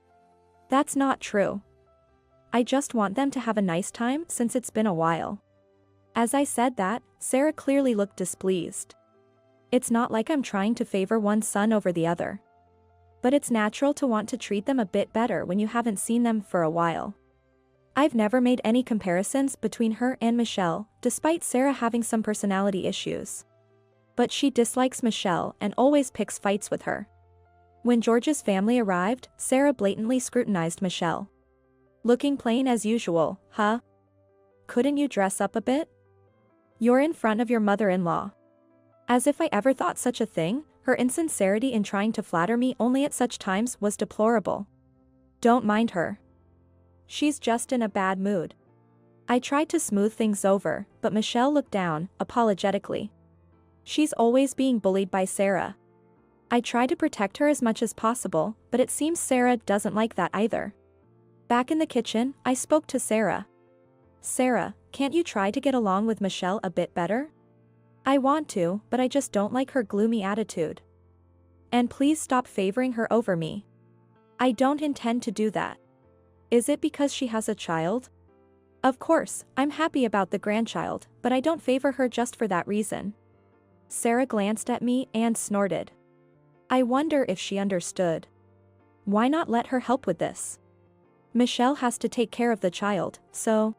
That's not true. I just want them to have a nice time since it's been a while. As I said that, Sarah clearly looked displeased. It's not like I'm trying to favor one son over the other. But it's natural to want to treat them a bit better when you haven't seen them for a while. I've never made any comparisons between her and Michelle, despite Sarah having some personality issues. But she dislikes Michelle and always picks fights with her. When George's family arrived, Sarah blatantly scrutinized Michelle. Looking plain as usual, huh? Couldn't you dress up a bit? You're in front of your mother-in-law. As if I ever thought such a thing, her insincerity in trying to flatter me only at such times was deplorable. Don't mind her. She's just in a bad mood. I tried to smooth things over, but Michelle looked down, apologetically. She's always being bullied by Sarah. I try to protect her as much as possible, but it seems Sarah doesn't like that either. Back in the kitchen, I spoke to Sarah. Sarah, can't you try to get along with Michelle a bit better? I want to, but I just don't like her gloomy attitude. And please stop favoring her over me. I don't intend to do that. Is it because she has a child? Of course, I'm happy about the grandchild, but I don't favor her just for that reason. Sarah glanced at me and snorted. I wonder if she understood. Why not let her help with this? Michelle has to take care of the child, so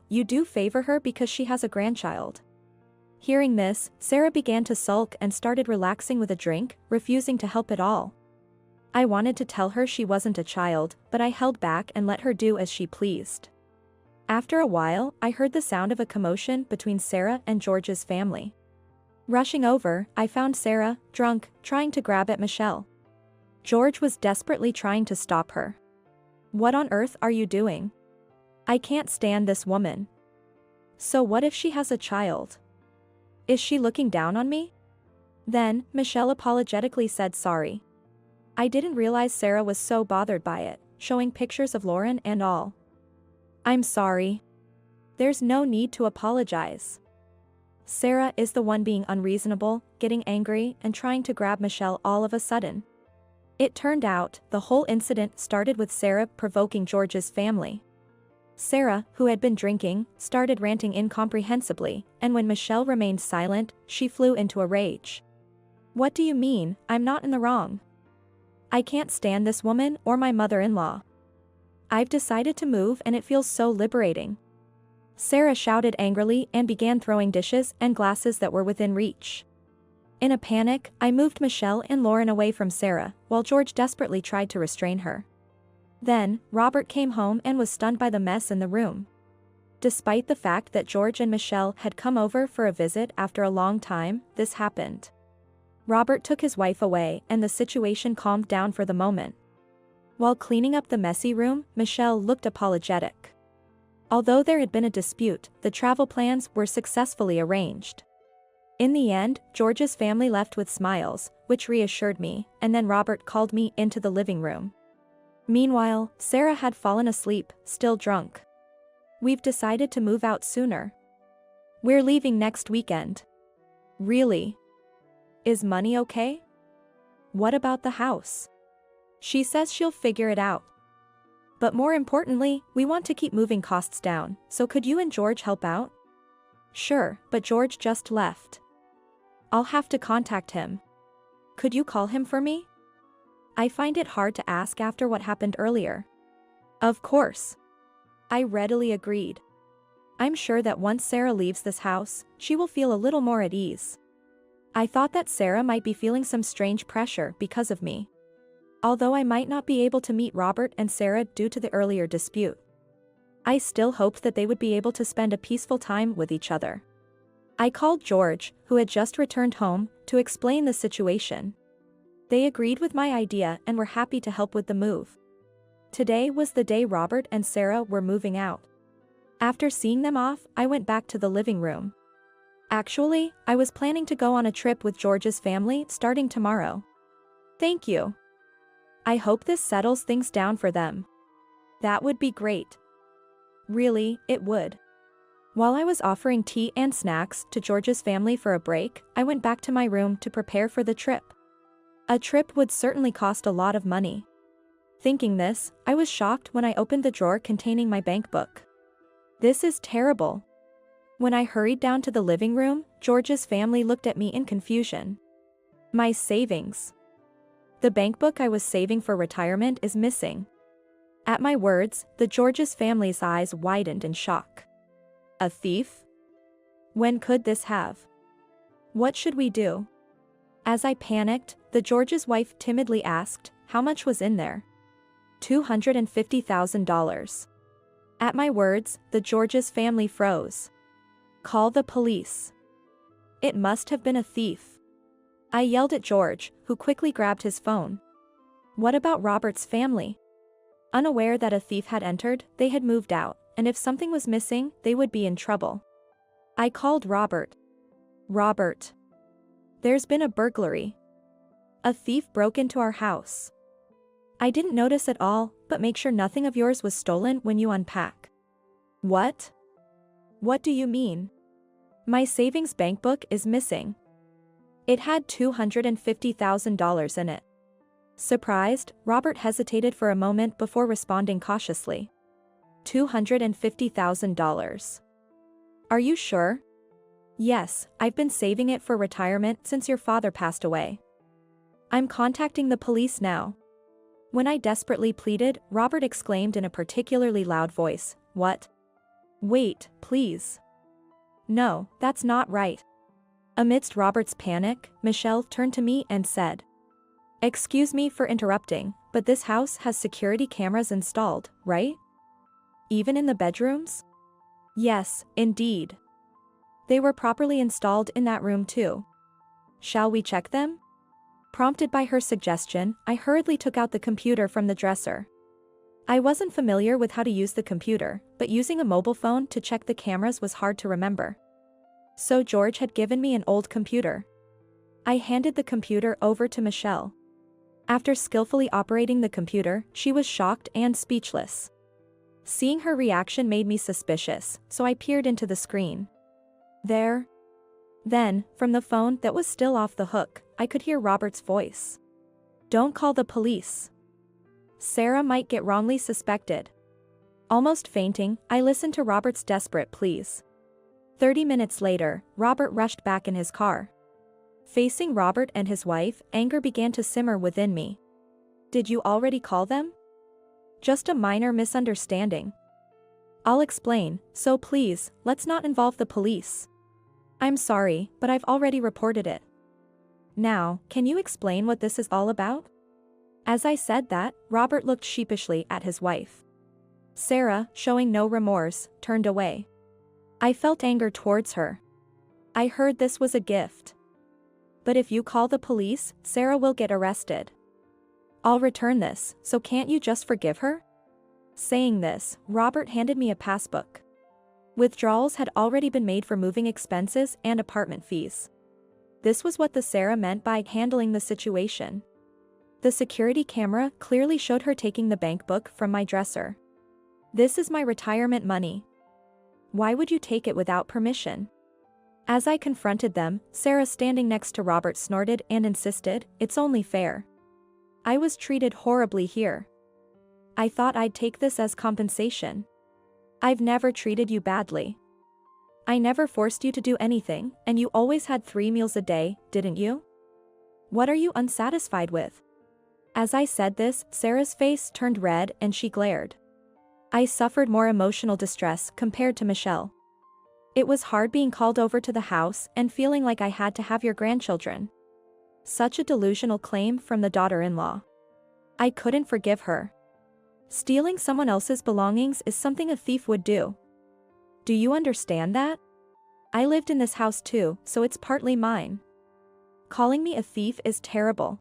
you do favor her because she has a grandchild. Hearing this, Sarah began to sulk and started relaxing with a drink, refusing to help at all. I wanted to tell her she wasn't a child, but I held back and let her do as she pleased. After a while, I heard the sound of a commotion between Sarah and George's family. Rushing over, I found Sarah, drunk, trying to grab at Michelle. George was desperately trying to stop her. What on earth are you doing? I can't stand this woman. So what if she has a child? Is she looking down on me? Then, Michelle apologetically said sorry. I didn't realize Sarah was so bothered by it, showing pictures of Lauren and all. I'm sorry. There's no need to apologize. Sarah is the one being unreasonable, getting angry, and trying to grab Michelle all of a sudden. It turned out, the whole incident started with Sarah provoking George's family. Sarah, who had been drinking, started ranting incomprehensibly, and when Michelle remained silent, she flew into a rage. What do you mean, I'm not in the wrong? I can't stand this woman or my mother-in-law. I've decided to move and it feels so liberating. Sarah shouted angrily and began throwing dishes and glasses that were within reach. In a panic, I moved Michelle and Lauren away from Sarah, while George desperately tried to restrain her. Then, Robert came home and was stunned by the mess in the room. Despite the fact that George and Michelle had come over for a visit after a long time, this happened. Robert took his wife away and the situation calmed down for the moment. While cleaning up the messy room, Michelle looked apologetic. Although there had been a dispute, the travel plans were successfully arranged. In the end, George's family left with smiles, which reassured me, and then Robert called me into the living room. Meanwhile, Sarah had fallen asleep, still drunk. We've decided to move out sooner. We're leaving next weekend. Really? Is money okay? What about the house? She says she'll figure it out. But more importantly, we want to keep moving costs down, so could you and George help out? Sure, but George just left. I'll have to contact him. Could you call him for me? I find it hard to ask after what happened earlier. Of course. I readily agreed. I'm sure that once Sarah leaves this house, she will feel a little more at ease. I thought that Sarah might be feeling some strange pressure because of me. Although I might not be able to meet Robert and Sarah due to the earlier dispute. I still hoped that they would be able to spend a peaceful time with each other. I called George, who had just returned home, to explain the situation. They agreed with my idea and were happy to help with the move. Today was the day Robert and Sarah were moving out. After seeing them off, I went back to the living room. Actually, I was planning to go on a trip with George's family starting tomorrow. Thank you. I hope this settles things down for them. That would be great. Really, it would. While I was offering tea and snacks to George's family for a break, I went back to my room to prepare for the trip. A trip would certainly cost a lot of money. Thinking this, I was shocked when I opened the drawer containing my bank book. This is terrible. When I hurried down to the living room, George's family looked at me in confusion. My savings. The bank book I was saving for retirement is missing. At my words, the George's family's eyes widened in shock. A thief? When could this have? What should we do? As I panicked, the George's wife timidly asked, how much was in there? $250,000. At my words, the George's family froze. Call the police. It must have been a thief. I yelled at George, who quickly grabbed his phone. What about Robert's family? Unaware that a thief had entered, they had moved out, and if something was missing, they would be in trouble. I called Robert. Robert. There's been a burglary. A thief broke into our house. I didn't notice at all, but make sure nothing of yours was stolen when you unpack. What? What do you mean? My savings bank book is missing. It had $250,000 in it. Surprised, Robert hesitated for a moment before responding cautiously. $250,000. Are you sure? Yes, I've been saving it for retirement since your father passed away. I'm contacting the police now. When I desperately pleaded, Robert exclaimed in a particularly loud voice, what? Wait, please. No, that's not right. Amidst Robert's panic, Michelle turned to me and said, excuse me for interrupting, but this house has security cameras installed, right? Even in the bedrooms? Yes, indeed. They were properly installed in that room too. Shall we check them? Prompted by her suggestion, I hurriedly took out the computer from the dresser. I wasn't familiar with how to use the computer, but using a mobile phone to check the cameras was hard to remember. So George had given me an old computer. I handed the computer over to Michelle. After skillfully operating the computer, she was shocked and speechless. Seeing her reaction made me suspicious, so I peered into the screen. Then, from the phone that was still off the hook, I could hear Robert's voice. Don't call the police. Sarah might get wrongly suspected. Almost fainting, I listened to Robert's desperate pleas. 30 minutes later, Robert rushed back in his car. Facing Robert and his wife, anger began to simmer within me. Did you already call them? Just a minor misunderstanding. I'll explain, so please, let's not involve the police. I'm sorry, but I've already reported it. Now, can you explain what this is all about? As I said that, Robert looked sheepishly at his wife. Sarah, showing no remorse, turned away. I felt anger towards her. I heard this was a gift. But if you call the police, Sarah will get arrested. I'll return this, so can't you just forgive her? Saying this, Robert handed me a passbook. Withdrawals had already been made for moving expenses and apartment fees. This was what the Sarah meant by handling the situation. The security camera clearly showed her taking the bank book from my dresser. This is my retirement money. Why would you take it without permission? As I confronted them, Sarah standing next to Robert snorted and insisted, it's only fair. I was treated horribly here. I thought I'd take this as compensation. I've never treated you badly. I never forced you to do anything, and you always had 3 meals a day, didn't you? What are you unsatisfied with? As I said this, Sarah's face turned red and she glared. I suffered more emotional distress compared to Michelle. It was hard being called over to the house and feeling like I had to have your grandchildren. Such a delusional claim from the daughter-in-law. I couldn't forgive her. Stealing someone else's belongings is something a thief would do. Do you understand that? I lived in this house too, so it's partly mine. Calling me a thief is terrible.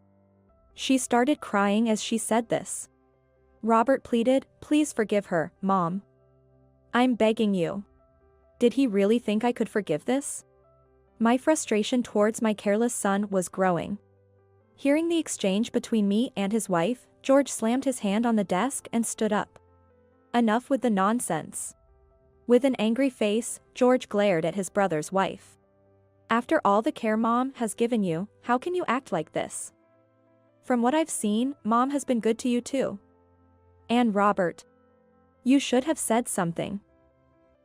She started crying as she said this. Robert pleaded, please forgive her, Mom. I'm begging you. Did he really think I could forgive this? My frustration towards my careless son was growing. Hearing the exchange between me and his wife, George slammed his hand on the desk and stood up. Enough with the nonsense. With an angry face, George glared at his brother's wife. After all the care Mom has given you, how can you act like this? From what I've seen, Mom has been good to you too. And Robert. You should have said something.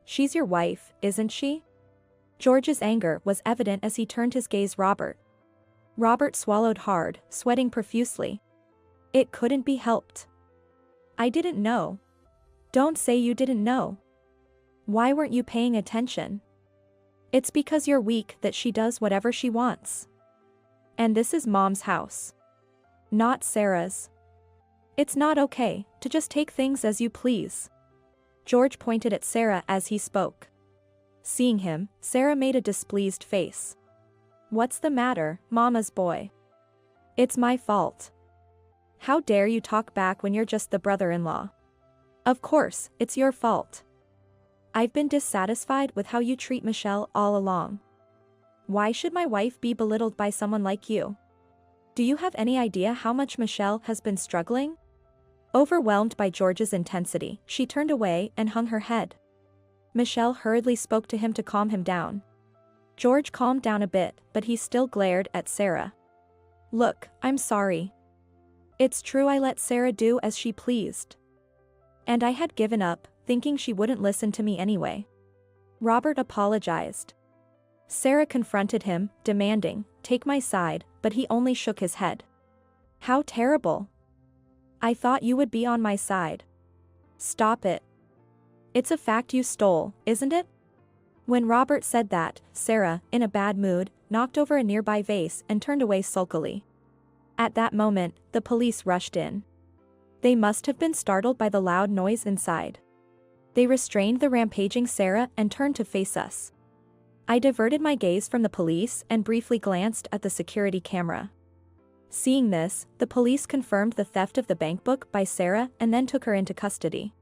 She's your wife, isn't she? George's anger was evident as he turned his gaze Robert. Robert swallowed hard, sweating profusely. It couldn't be helped. I didn't know. Don't say you didn't know. Why weren't you paying attention? It's because you're weak that she does whatever she wants. And this is Mom's house. Not Sarah's. It's not okay to just take things as you please. George pointed at Sarah as he spoke. Seeing him, Sarah made a displeased face. What's the matter, Mama's boy? It's my fault. How dare you talk back when you're just the brother-in-law? Of course, it's your fault. I've been dissatisfied with how you treat Michelle all along. Why should my wife be belittled by someone like you? Do you have any idea how much Michelle has been struggling? Overwhelmed by George's intensity, she turned away and hung her head. Michelle hurriedly spoke to him to calm him down. George calmed down a bit, but he still glared at Sarah. Look, I'm sorry. It's true I let Sarah do as she pleased. And I had given up, thinking she wouldn't listen to me anyway. Robert apologized. Sarah confronted him, demanding, take my side, but he only shook his head. How terrible. I thought you would be on my side. Stop it. It's a fact you stole, isn't it? When Robert said that, Sarah, in a bad mood, knocked over a nearby vase and turned away sulkily. At that moment, the police rushed in. They must have been startled by the loud noise inside. They restrained the rampaging Sarah and turned to face us. I diverted my gaze from the police and briefly glanced at the security camera. Seeing this, the police confirmed the theft of the bank book by Sarah and then took her into custody.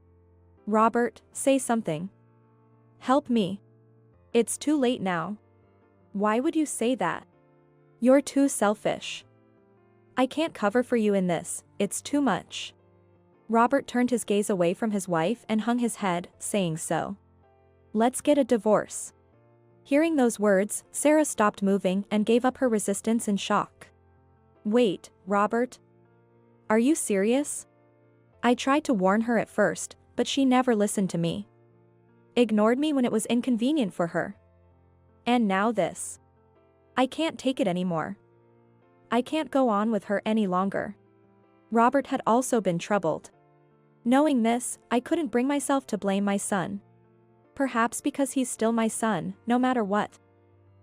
Robert, say something. Help me. It's too late now. Why would you say that? You're too selfish. I can't cover for you in this, it's too much. Robert turned his gaze away from his wife and hung his head, saying so. Let's get a divorce. Hearing those words, Sarah stopped moving and gave up her resistance in shock. Wait, Robert? Are you serious? I tried to warn her at first, but she never listened to me. Ignored me when it was inconvenient for her. And now this. I can't take it anymore. I can't go on with her any longer. Robert had also been troubled. Knowing this, I couldn't bring myself to blame my son. Perhaps because he's still my son, no matter what.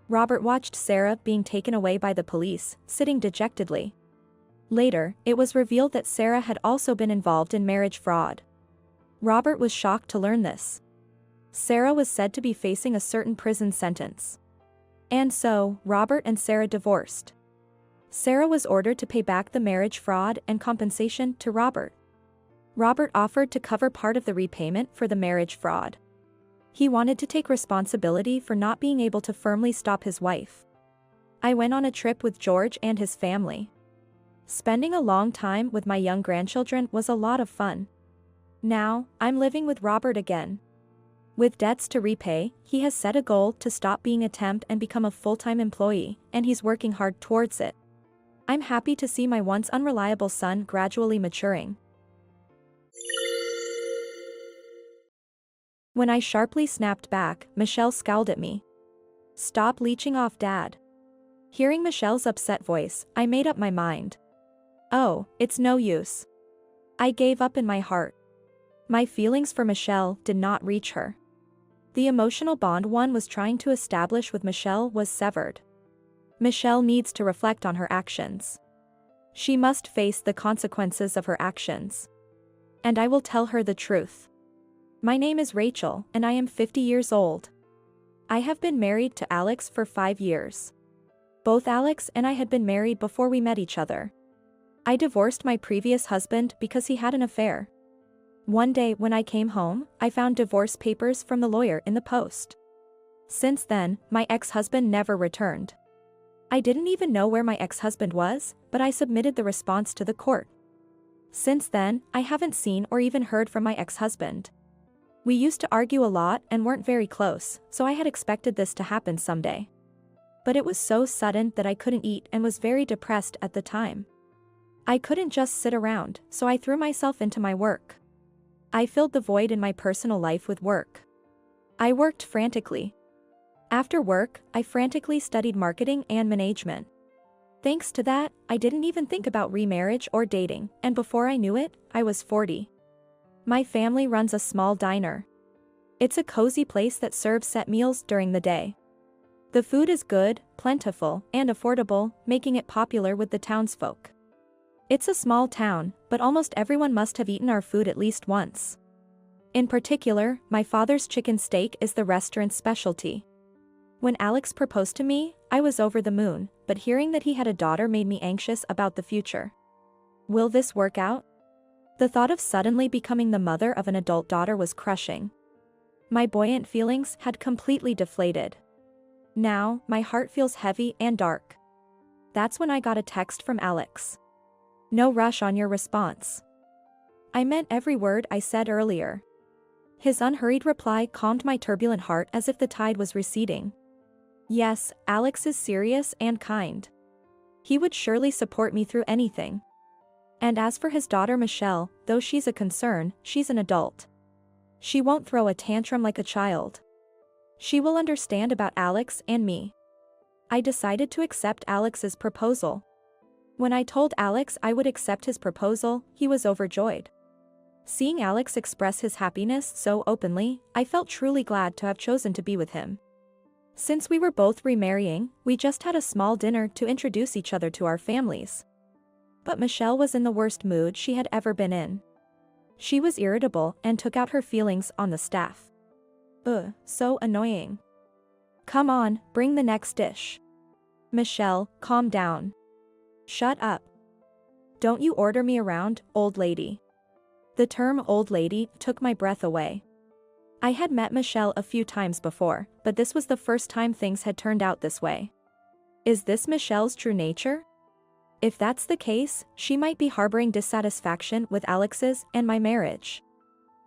Robert watched Sarah being taken away by the police, sitting dejectedly. Later, it was revealed that Sarah had also been involved in marriage fraud. Robert was shocked to learn this. Sarah was said to be facing a certain prison sentence. And so, Robert and Sarah divorced. Sarah was ordered to pay back the marriage fraud and compensation to Robert. Robert offered to cover part of the repayment for the marriage fraud. He wanted to take responsibility for not being able to firmly stop his wife. I went on a trip with George and his family. Spending a long time with my young grandchildren was a lot of fun. Now, I'm living with Robert again. With debts to repay, he has set a goal to stop being a temp and become a full-time employee, and he's working hard towards it. I'm happy to see my once unreliable son gradually maturing. When I sharply snapped back, Michelle scowled at me. Stop leeching off Dad. Hearing Michelle's upset voice, I made up my mind. Oh, it's no use. I gave up in my heart. My feelings for Michelle did not reach her. The emotional bond one was trying to establish with Michelle was severed. Michelle needs to reflect on her actions. She must face the consequences of her actions. And I will tell her the truth. My name is Rachel, and I am 50 years old. I have been married to Alex for 5 years. Both Alex and I had been married before we met each other. I divorced my previous husband because he had an affair. One day when I came home, I found divorce papers from the lawyer in the post. Since then, my ex-husband never returned. I didn't even know where my ex-husband was, but I submitted the response to the court. Since then, I haven't seen or even heard from my ex-husband. We used to argue a lot and weren't very close, so I had expected this to happen someday. But it was so sudden that I couldn't eat and was very depressed at the time. I couldn't just sit around, so I threw myself into my work. I filled the void in my personal life with work. I worked frantically. After work, I frantically studied marketing and management. Thanks to that, I didn't even think about remarriage or dating, and before I knew it, I was 40. My family runs a small diner. It's a cozy place that serves set meals during the day. The food is good, plentiful, and affordable, making it popular with the townsfolk. It's a small town, but almost everyone must have eaten our food at least once. In particular, my father's chicken steak is the restaurant's specialty. When Alex proposed to me, I was over the moon, but hearing that he had a daughter made me anxious about the future. Will this work out? The thought of suddenly becoming the mother of an adult daughter was crushing. My buoyant feelings had completely deflated. Now, my heart feels heavy and dark. That's when I got a text from Alex. No rush on your response. I meant every word I said earlier. His unhurried reply calmed my turbulent heart as if the tide was receding. Yes, Alex is serious and kind. He would surely support me through anything. And as for his daughter Michelle, though she's a concern, she's an adult. She won't throw a tantrum like a child. She will understand about Alex and me. I decided to accept Alex's proposal. When I told Alex I would accept his proposal, he was overjoyed. Seeing Alex express his happiness so openly, I felt truly glad to have chosen to be with him. Since we were both remarrying, we just had a small dinner to introduce each other to our families. But Michelle was in the worst mood she had ever been in. She was irritable and took out her feelings on the staff. Ugh, so annoying. Come on, bring the next dish. Michelle, calm down. Shut up. Don't you order me around, old lady. The term old lady took my breath away. I had met Michelle a few times before, but this was the first time things had turned out this way. Is this Michelle's true nature? If that's the case, she might be harboring dissatisfaction with Alex's and my marriage.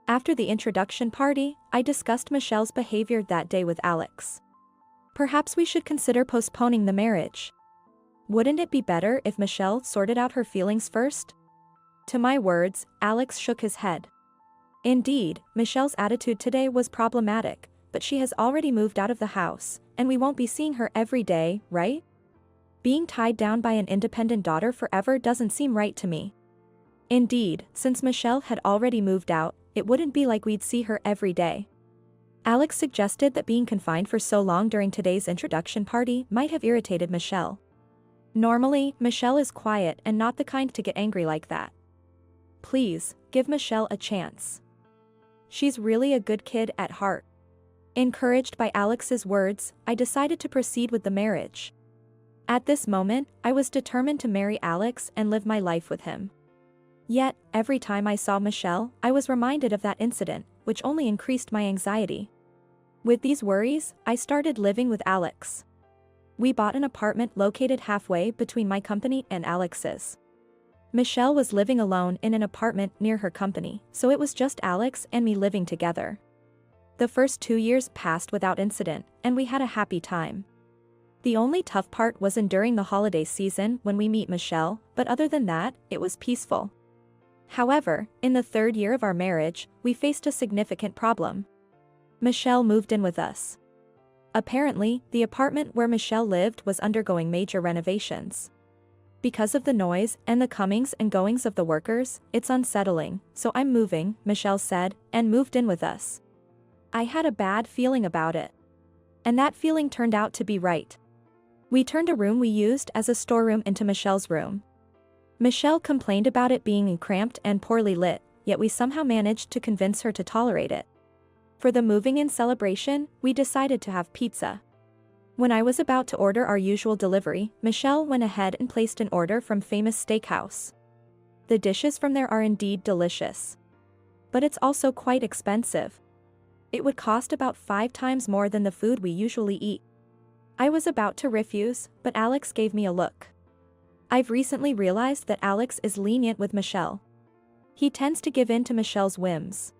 After the introduction party, I discussed Michelle's behavior that day with Alex. Perhaps we should consider postponing the marriage. Wouldn't it be better if Michelle sorted out her feelings first? To my words, Alex shook his head. Indeed, Michelle's attitude today was problematic, but she has already moved out of the house, and we won't be seeing her every day, right? Being tied down by an independent daughter forever doesn't seem right to me. Indeed, since Michelle had already moved out, it wouldn't be like we'd see her every day. Alex suggested that being confined for so long during today's introduction party might have irritated Michelle. Normally, Michelle is quiet and not the kind to get angry like that. Please, give Michelle a chance. She's really a good kid at heart. Encouraged by Alex's words, I decided to proceed with the marriage. At this moment, I was determined to marry Alex and live my life with him. Yet, every time I saw Michelle, I was reminded of that incident, which only increased my anxiety. With these worries, I started living with Alex. We bought an apartment located halfway between my company and Alex's. Michelle was living alone in an apartment near her company, so it was just Alex and me living together. The first 2 years passed without incident, and we had a happy time. The only tough part was during the holiday season when we meet Michelle, but other than that, it was peaceful. However, in the 3rd year of our marriage, we faced a significant problem. Michelle moved in with us. Apparently, the apartment where Michelle lived was undergoing major renovations. Because of the noise and the comings and goings of the workers, it's unsettling, so I'm moving, Michelle said, and moved in with us. I had a bad feeling about it. And that feeling turned out to be right. We turned a room we used as a storeroom into Michelle's room. Michelle complained about it being cramped and poorly lit, yet we somehow managed to convince her to tolerate it. For the moving-in celebration, we decided to have pizza. When I was about to order our usual delivery, Michelle went ahead and placed an order from Famous Steakhouse. The dishes from there are indeed delicious. But it's also quite expensive. It would cost about 5 times more than the food we usually eat. I was about to refuse, but Alex gave me a look. I've recently realized that Alex is lenient with Michelle. He tends to give in to Michelle's whims.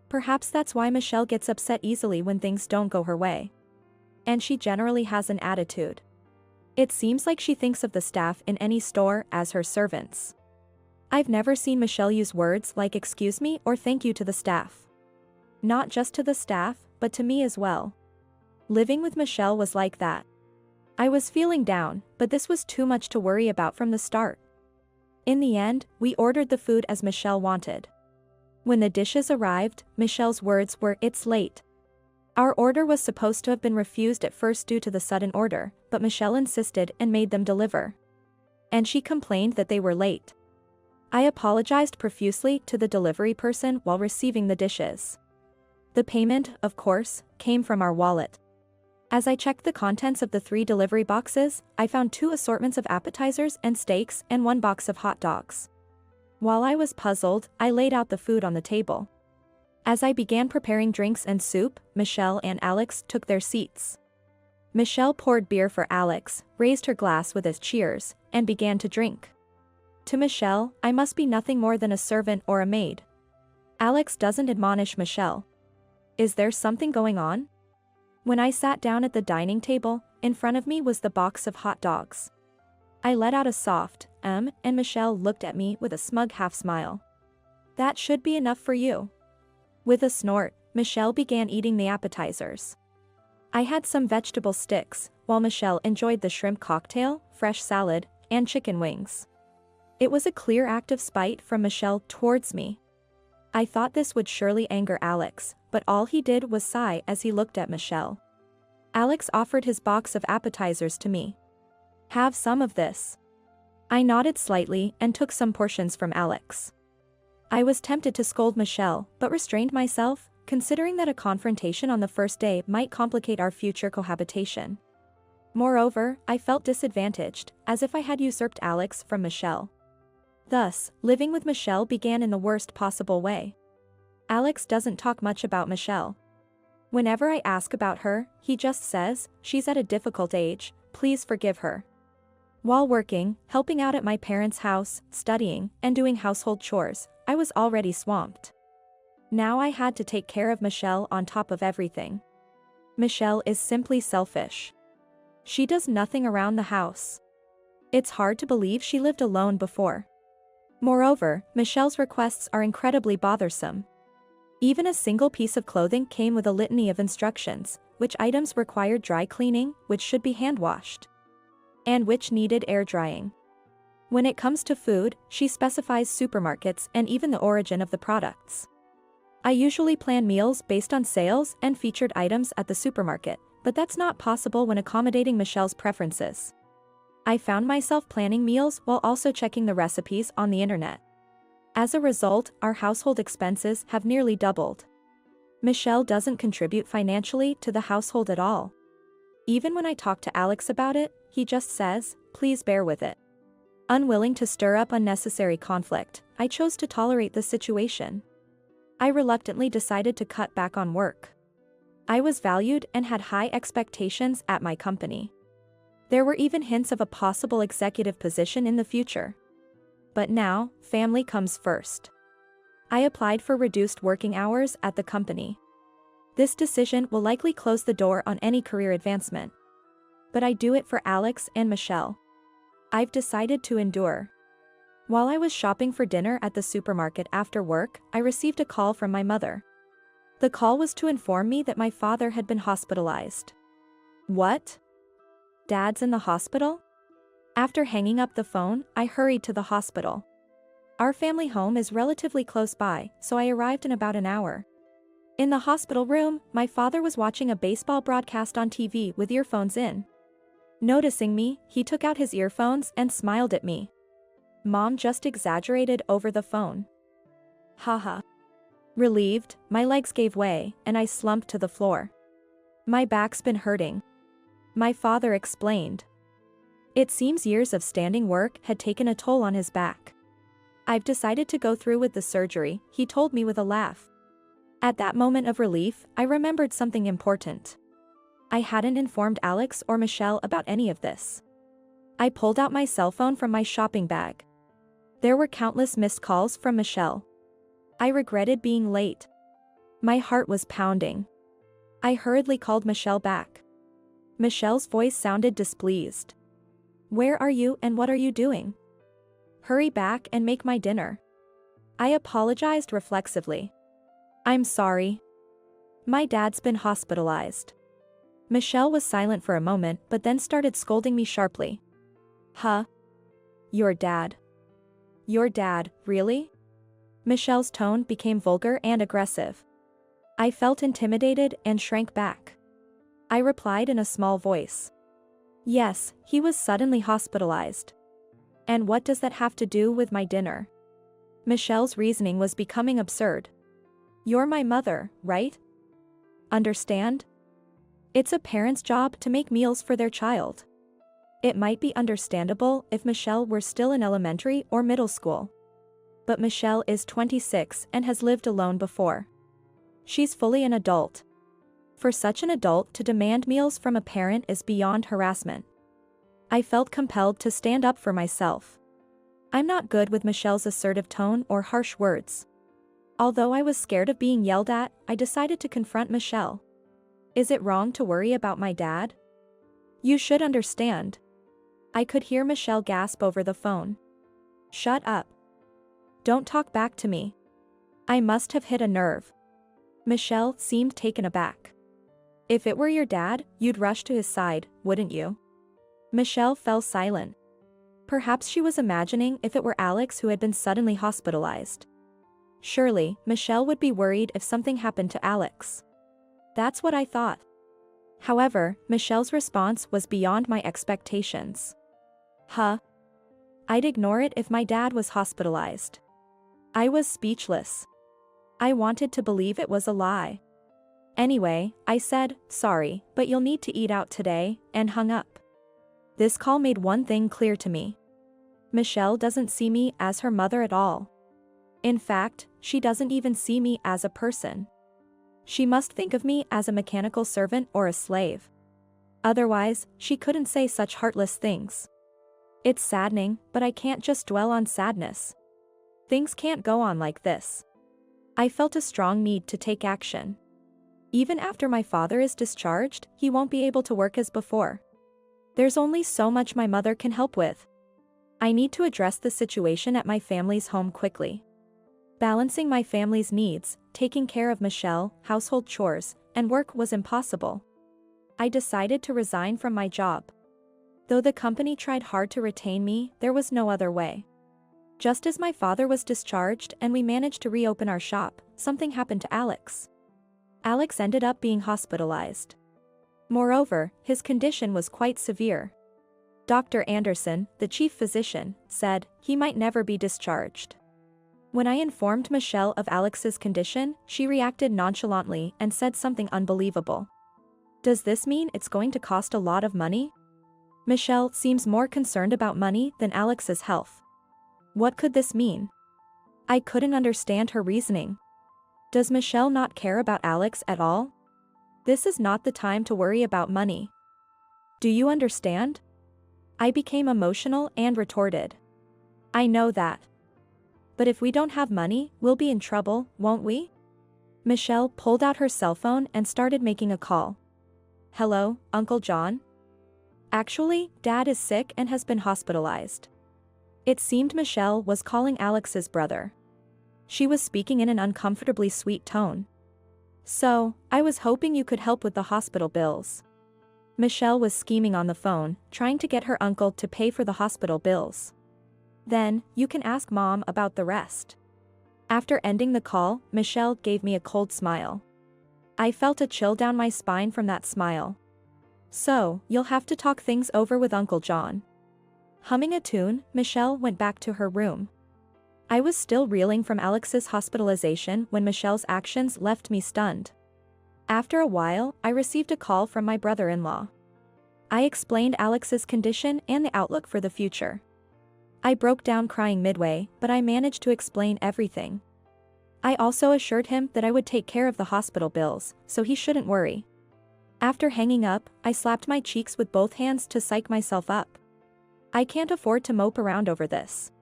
Perhaps that's why Michelle gets upset easily when things don't go her way. And she generally has an attitude. It seems like she thinks of the staff in any store as her servants. I've never seen Michelle use words like excuse me or thank you to the staff. Not just to the staff, but to me as well. Living with Michelle was like that. I was feeling down, but this was too much to worry about from the start. In the end, we ordered the food as Michelle wanted. When the dishes arrived, Michelle's words were, "It's late." Our order was supposed to have been refused at first due to the sudden order, but Michelle insisted and made them deliver. And she complained that they were late. I apologized profusely to the delivery person while receiving the dishes. The payment, of course, came from our wallet. As I checked the contents of the 3 delivery boxes, I found 2 assortments of appetizers and steaks and 1 box of hot dogs. While I was puzzled, I laid out the food on the table. As I began preparing drinks and soup, Michelle and Alex took their seats. Michelle poured beer for Alex, raised her glass with a cheers, and began to drink. To Michelle, I must be nothing more than a servant or a maid. Alex doesn't admonish Michelle. Is there something going on? When I sat down at the dining table, in front of me was the box of hot dogs. I let out a soft, and Michelle looked at me with a smug half-smile. That should be enough for you. With a snort, Michelle began eating the appetizers. I had some vegetable sticks, while Michelle enjoyed the shrimp cocktail, fresh salad, and chicken wings. It was a clear act of spite from Michelle towards me. I thought this would surely anger Alex, but all he did was sigh as he looked at Michelle. Alex offered his box of appetizers to me. Have some of this. I nodded slightly and took some portions from Alex. I was tempted to scold Michelle, but restrained myself, considering that a confrontation on the first day might complicate our future cohabitation. Moreover, I felt disadvantaged, as if I had usurped Alex from Michelle. Thus, living with Michelle began in the worst possible way. Alex doesn't talk much about Michelle. Whenever I ask about her, he just says, "She's at a difficult age, please forgive her." While working, helping out at my parents' house, studying, and doing household chores, I was already swamped. Now I had to take care of Michelle on top of everything. Michelle is simply selfish. She does nothing around the house. It's hard to believe she lived alone before. Moreover, Michelle's requests are incredibly bothersome. Even a single piece of clothing came with a litany of instructions, which items required dry cleaning, which should be hand-washed, and which needed air drying. When it comes to food, she specifies supermarkets and even the origin of the products. I usually plan meals based on sales and featured items at the supermarket, but that's not possible when accommodating Michelle's preferences. I found myself planning meals while also checking the recipes on the internet. As a result, our household expenses have nearly doubled. Michelle doesn't contribute financially to the household at all. Even when I talk to Alex about it, he just says, "Please bear with it." Unwilling to stir up unnecessary conflict, I chose to tolerate the situation. I reluctantly decided to cut back on work. I was valued and had high expectations at my company. There were even hints of a possible executive position in the future. But now, family comes first. I applied for reduced working hours at the company. This decision will likely close the door on any career advancement. But I do it for Alex and Michelle. I've decided to endure. While I was shopping for dinner at the supermarket after work, I received a call from my mother. The call was to inform me that my father had been hospitalized. What? Dad's in the hospital? After hanging up the phone, I hurried to the hospital. Our family home is relatively close by, so I arrived in about an hour. In the hospital room, my father was watching a baseball broadcast on TV with earphones in. Noticing me, he took out his earphones and smiled at me. Mom just exaggerated over the phone. Haha. Relieved, my legs gave way, and I slumped to the floor. My back's been hurting. My father explained. It seems years of standing work had taken a toll on his back. I've decided to go through with the surgery, he told me with a laugh. At that moment of relief, I remembered something important. I hadn't informed Alex or Michelle about any of this. I pulled out my cell phone from my shopping bag. There were countless missed calls from Michelle. I regretted being late. My heart was pounding. I hurriedly called Michelle back. Michelle's voice sounded displeased. "Where are you and what are you doing? Hurry back and make my dinner." I apologized reflexively. "I'm sorry. My dad's been hospitalized." Michelle was silent for a moment but then started scolding me sharply. "Huh? Your dad? Your dad, really?" Michelle's tone became vulgar and aggressive. I felt intimidated and shrank back. I replied in a small voice. "Yes, he was suddenly hospitalized. And what does that have to do with my dinner?" Michelle's reasoning was becoming absurd. "You're my mother, right? Understand? It's a parent's job to make meals for their child." It might be understandable if Michelle were still in elementary or middle school. But Michelle is 26 and has lived alone before. She's fully an adult. For such an adult to demand meals from a parent is beyond harassment. I felt compelled to stand up for myself. I'm not good with Michelle's assertive tone or harsh words. Although I was scared of being yelled at, I decided to confront Michelle. "Is it wrong to worry about my dad? You should understand." I could hear Michelle gasp over the phone. "Shut up. Don't talk back to me." I must have hit a nerve. Michelle seemed taken aback. "If it were your dad, you'd rush to his side, wouldn't you?" Michelle fell silent. Perhaps she was imagining if it were Alex who had been suddenly hospitalized. Surely, Michelle would be worried if something happened to Alex. That's what I thought. However, Michelle's response was beyond my expectations. "Huh? I'd ignore it if my dad was hospitalized." I was speechless. I wanted to believe it was a lie. Anyway, I said, "Sorry, but you'll need to eat out today," and hung up. This call made one thing clear to me. Michelle doesn't see me as her mother at all. In fact, she doesn't even see me as a person. She must think of me as a mechanical servant or a slave. Otherwise, she couldn't say such heartless things. It's saddening, but I can't just dwell on sadness. Things can't go on like this. I felt a strong need to take action. Even after my father is discharged, he won't be able to work as before. There's only so much my mother can help with. I need to address the situation at my family's home quickly. Balancing my family's needs, taking care of Michelle, household chores, and work was impossible. I decided to resign from my job. Though the company tried hard to retain me, there was no other way. Just as my father was discharged and we managed to reopen our shop, something happened to Alex. Alex ended up being hospitalized. Moreover, his condition was quite severe. Dr. Anderson, the chief physician, said he might never be discharged. When I informed Michelle of Alex's condition, she reacted nonchalantly and said something unbelievable. "Does this mean it's going to cost a lot of money?" Michelle seems more concerned about money than Alex's health. What could this mean? I couldn't understand her reasoning. Does Michelle not care about Alex at all? This is not the time to worry about money. Do you understand? I became emotional and retorted. "I know that. But if we don't have money, we'll be in trouble, won't we?" Michelle pulled out her cell phone and started making a call. "Hello, Uncle John? Actually, Dad is sick and has been hospitalized." It seemed Michelle was calling Alex's brother. She was speaking in an uncomfortably sweet tone. "So, I was hoping you could help with the hospital bills." Michelle was scheming on the phone, trying to get her uncle to pay for the hospital bills. "Then, you can ask Mom about the rest." After ending the call, Michelle gave me a cold smile. I felt a chill down my spine from that smile. "So, you'll have to talk things over with Uncle John." Humming a tune, Michelle went back to her room. I was still reeling from Alex's hospitalization when Michelle's actions left me stunned. After a while, I received a call from my brother-in-law. I explained Alex's condition and the outlook for the future. I broke down crying midway, but I managed to explain everything. I also assured him that I would take care of the hospital bills, so he shouldn't worry. After hanging up, I slapped my cheeks with both hands to psych myself up. I can't afford to mope around over this.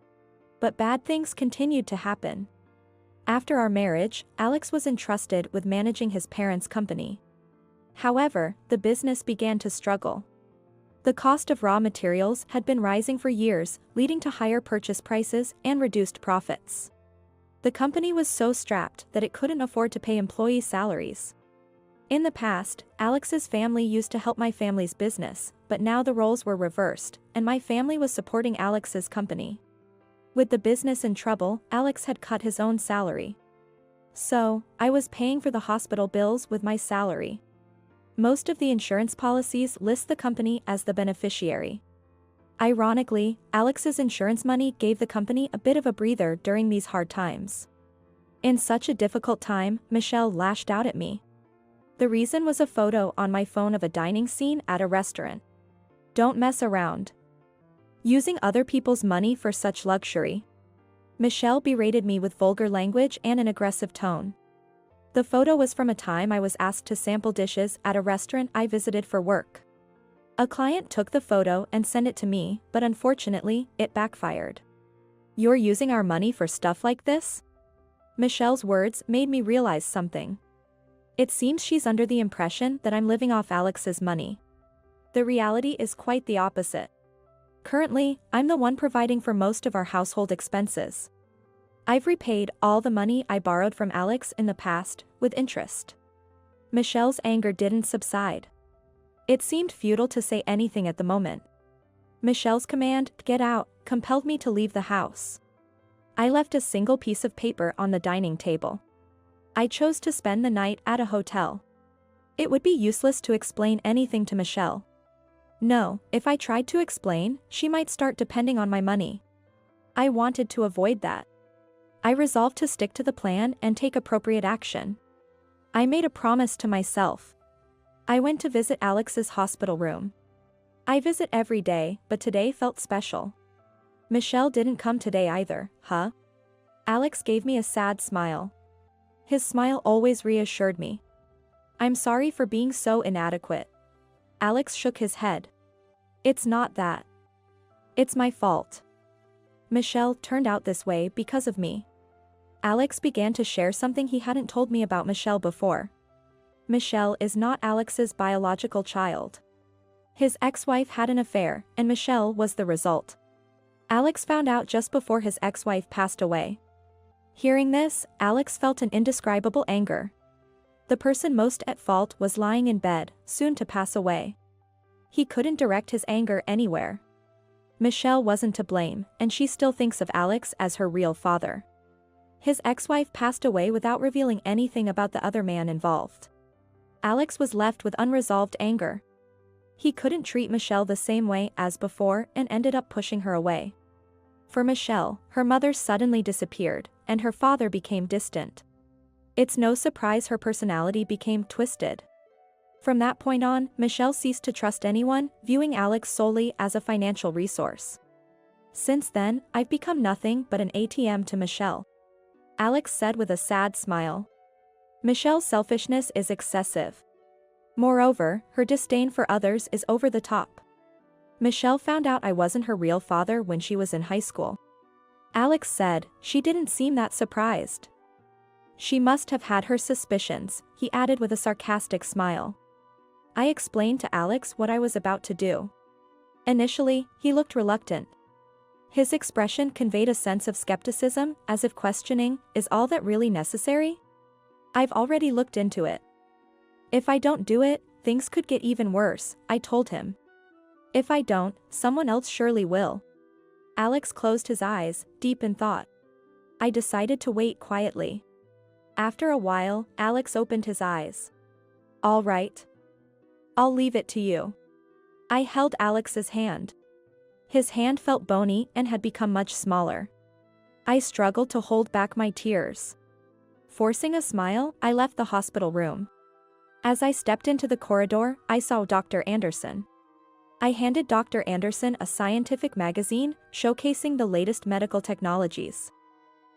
But bad things continued to happen. After our marriage, Alex was entrusted with managing his parents' company. However, the business began to struggle. The cost of raw materials had been rising for years, leading to higher purchase prices and reduced profits. The company was so strapped that it couldn't afford to pay employee salaries. In the past, Alex's family used to help my family's business, but now the roles were reversed, and my family was supporting Alex's company. With the business in trouble, Alex had cut his own salary. So, I was paying for the hospital bills with my salary. Most of the insurance policies list the company as the beneficiary. Ironically, Alex's insurance money gave the company a bit of a breather during these hard times. In such a difficult time, Michelle lashed out at me. The reason was a photo on my phone of a dining scene at a restaurant. Don't mess around. Using other people's money for such luxury. Michelle berated me with vulgar language and an aggressive tone. The photo was from a time I was asked to sample dishes at a restaurant I visited for work. A client took the photo and sent it to me, but unfortunately, it backfired. "You're using our money for stuff like this?" Michelle's words made me realize something. It seems she's under the impression that I'm living off Alex's money. The reality is quite the opposite. Currently, I'm the one providing for most of our household expenses. I've repaid all the money I borrowed from Alex in the past, with interest. Michelle's anger didn't subside. It seemed futile to say anything at the moment. Michelle's command, "Get out," compelled me to leave the house. I left a single piece of paper on the dining table. I chose to spend the night at a hotel. It would be useless to explain anything to Michelle. No, if I tried to explain, she might start depending on my money. I wanted to avoid that. I resolved to stick to the plan and take appropriate action. I made a promise to myself. I went to visit Alex's hospital room. I visit every day, but today felt special. Michelle didn't come today either, huh? Alex gave me a sad smile. His smile always reassured me. "I'm sorry for being so inadequate." Alex shook his head. "It's not that. It's my fault. Michelle turned out this way because of me." Alex began to share something he hadn't told me about Michelle before. Michelle is not Alex's biological child. His ex-wife had an affair, and Michelle was the result. Alex found out just before his ex-wife passed away. Hearing this, Alex felt an indescribable anger. The person most at fault was lying in bed, soon to pass away. He couldn't direct his anger anywhere. Michelle wasn't to blame, and she still thinks of Alex as her real father. His ex-wife passed away without revealing anything about the other man involved. Alex was left with unresolved anger. He couldn't treat Michelle the same way as before and ended up pushing her away. For Michelle, her mother suddenly disappeared, and her father became distant. It's no surprise her personality became twisted. From that point on, Michelle ceased to trust anyone, viewing Alex solely as a financial resource. Since then, I've become nothing but an ATM to Michelle. Alex said with a sad smile. Michelle's selfishness is excessive. Moreover, her disdain for others is over the top. Michelle found out I wasn't her real father when she was in high school. Alex said she didn't seem that surprised. She must have had her suspicions, he added with a sarcastic smile. I explained to Alex what I was about to do. Initially, he looked reluctant. His expression conveyed a sense of skepticism, as if questioning, is all that really necessary? I've already looked into it. If I don't do it, things could get even worse, I told him. If I don't, someone else surely will. Alex closed his eyes, deep in thought. I decided to wait quietly. After a while, Alex opened his eyes. All right. I'll leave it to you. I held Alex's hand. His hand felt bony and had become much smaller. I struggled to hold back my tears. Forcing a smile, I left the hospital room. As I stepped into the corridor, I saw Dr. Anderson. I handed Dr. Anderson a scientific magazine showcasing the latest medical technologies.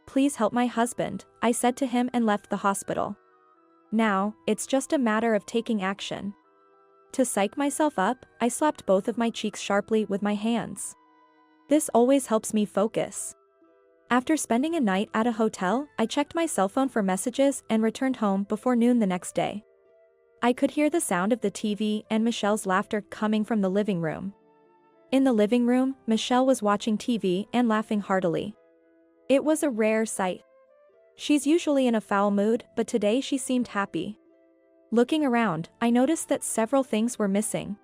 Please help my husband, I said to him and left the hospital. Now, it's just a matter of taking action. To psych myself up, I slapped both of my cheeks sharply with my hands. This always helps me focus. After spending a night at a hotel, I checked my cell phone for messages and returned home before noon the next day. I could hear the sound of the TV and Michelle's laughter coming from the living room. In the living room, Michelle was watching TV and laughing heartily. It was a rare sight. She's usually in a foul mood, but today she seemed happy. Looking around, I noticed that several things were missing.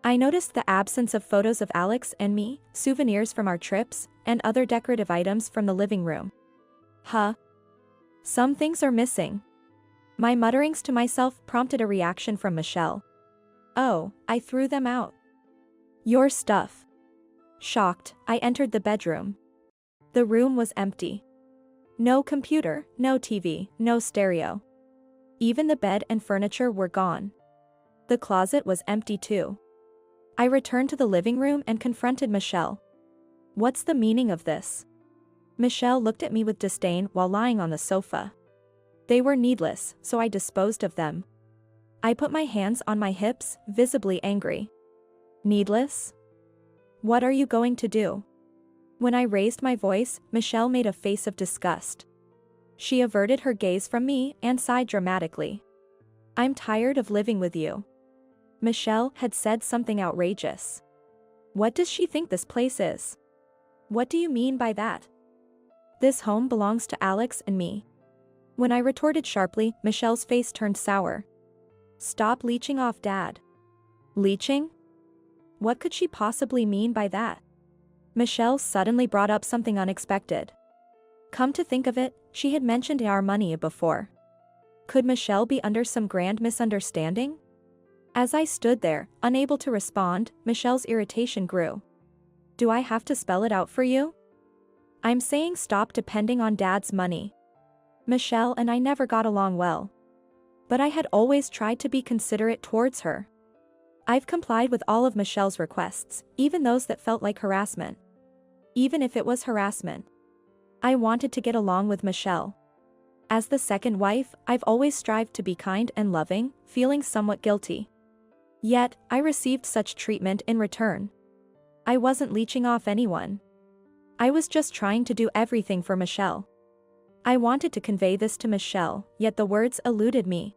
I noticed the absence of photos of Alex and me, souvenirs from our trips, and other decorative items from the living room. Some things are missing. My mutterings to myself prompted a reaction from Michelle. Oh, I threw them out. Your stuff. Shocked, I entered the bedroom. The room was empty. No computer, no TV, no stereo. Even the bed and furniture were gone. The closet was empty too. I returned to the living room and confronted Michelle. What's the meaning of this? Michelle looked at me with disdain while lying on the sofa. They were needless, so I disposed of them. I put my hands on my hips, visibly angry. Needless? What are you going to do? When I raised my voice, Michelle made a face of disgust. She averted her gaze from me and sighed dramatically. I'm tired of living with you. Michelle had said something outrageous. What does she think this place is? What do you mean by that? This home belongs to Alex and me. When I retorted sharply, Michelle's face turned sour. Stop leeching off Dad. Leeching? What could she possibly mean by that? Michelle suddenly brought up something unexpected. Come to think of it, she had mentioned our money before. Could Michelle be under some grand misunderstanding? As I stood there, unable to respond, Michelle's irritation grew. Do I have to spell it out for you? I'm saying stop depending on Dad's money. Michelle and I never got along well. But I had always tried to be considerate towards her. I've complied with all of Michelle's requests, even those that felt like harassment. Even if it was harassment. I wanted to get along with Michelle. As the second wife, I've always strived to be kind and loving, feeling somewhat guilty. Yet, I received such treatment in return. I wasn't leeching off anyone. I was just trying to do everything for Michelle. I wanted to convey this to Michelle, yet the words eluded me.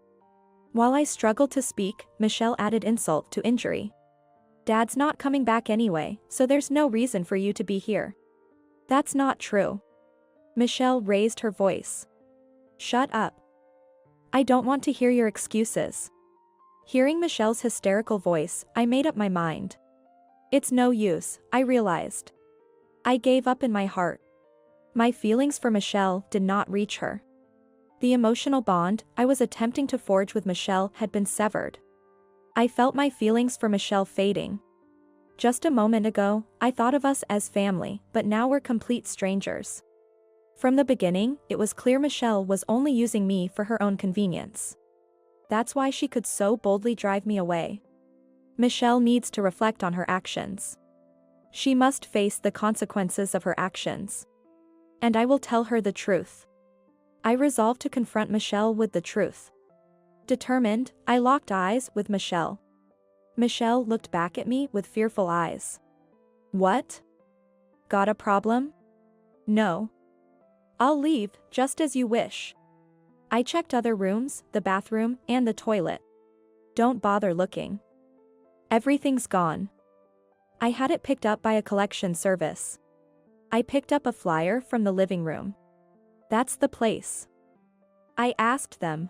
While I struggled to speak, Michelle added insult to injury. Dad's not coming back anyway, so there's no reason for you to be here. That's not true. Michelle raised her voice. Shut up. I don't want to hear your excuses. Hearing Michelle's hysterical voice, I made up my mind. It's no use, I realized. I gave up in my heart. My feelings for Michelle did not reach her. The emotional bond I was attempting to forge with Michelle had been severed. I felt my feelings for Michelle fading. Just a moment ago, I thought of us as family, but now we're complete strangers. From the beginning, it was clear Michelle was only using me for her own convenience. That's why she could so boldly drive me away. Michelle needs to reflect on her actions. She must face the consequences of her actions. And I will tell her the truth. I resolved to confront Michelle with the truth. Determined, I locked eyes with Michelle. Michelle looked back at me with fearful eyes. What? Got a problem? No. I'll leave, just as you wish. I checked other rooms, the bathroom, and the toilet. Don't bother looking. Everything's gone. I had it picked up by a collection service. I picked up a flyer from the living room. That's the place. I asked them.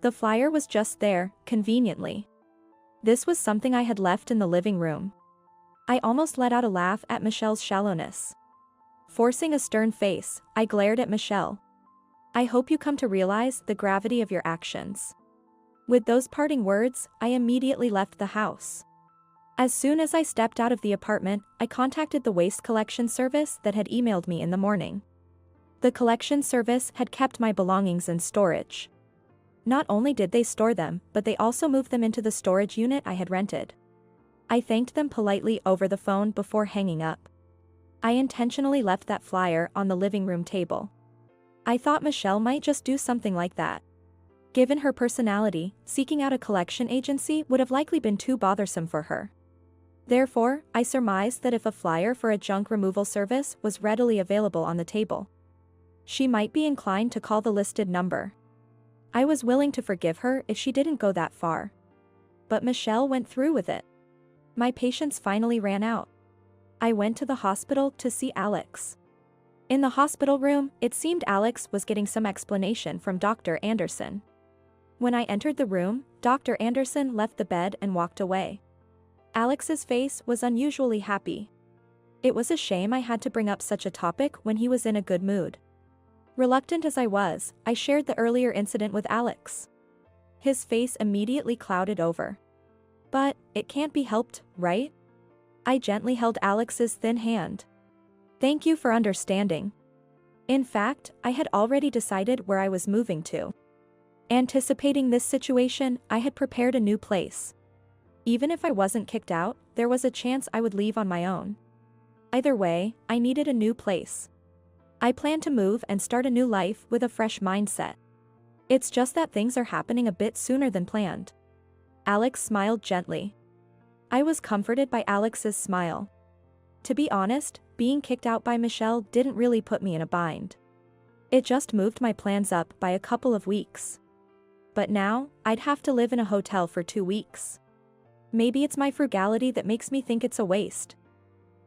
The flyer was just there, conveniently. This was something I had left in the living room. I almost let out a laugh at Michelle's shallowness. Forcing a stern face, I glared at Michelle. I hope you come to realize the gravity of your actions. With those parting words, I immediately left the house. As soon as I stepped out of the apartment, I contacted the waste collection service that had emailed me in the morning. The collection service had kept my belongings in storage. Not only did they store them, but they also moved them into the storage unit I had rented. I thanked them politely over the phone before hanging up. I intentionally left that flyer on the living room table. I thought Michelle might just do something like that. Given her personality, seeking out a collection agency would have likely been too bothersome for her. Therefore, I surmised that if a flyer for a junk removal service was readily available on the table, she might be inclined to call the listed number. I was willing to forgive her if she didn't go that far. But Michelle went through with it. My patience finally ran out. I went to the hospital to see Alex. In the hospital room, it seemed Alex was getting some explanation from Dr. Anderson. When I entered the room, Dr. Anderson left the bed and walked away. Alex's face was unusually happy. It was a shame I had to bring up such a topic when he was in a good mood. Reluctant as I was, I shared the earlier incident with Alex. His face immediately clouded over. But, it can't be helped, right? I gently held Alex's thin hand. Thank you for understanding. In fact, I had already decided where I was moving to. Anticipating this situation, I had prepared a new place. Even if I wasn't kicked out, there was a chance I would leave on my own. Either way, I needed a new place. I planned to move and start a new life with a fresh mindset. It's just that things are happening a bit sooner than planned. Alex smiled gently. I was comforted by Alex's smile. To be honest, being kicked out by Michelle didn't really put me in a bind. It just moved my plans up by a couple of weeks. But now, I'd have to live in a hotel for 2 weeks. Maybe it's my frugality that makes me think it's a waste.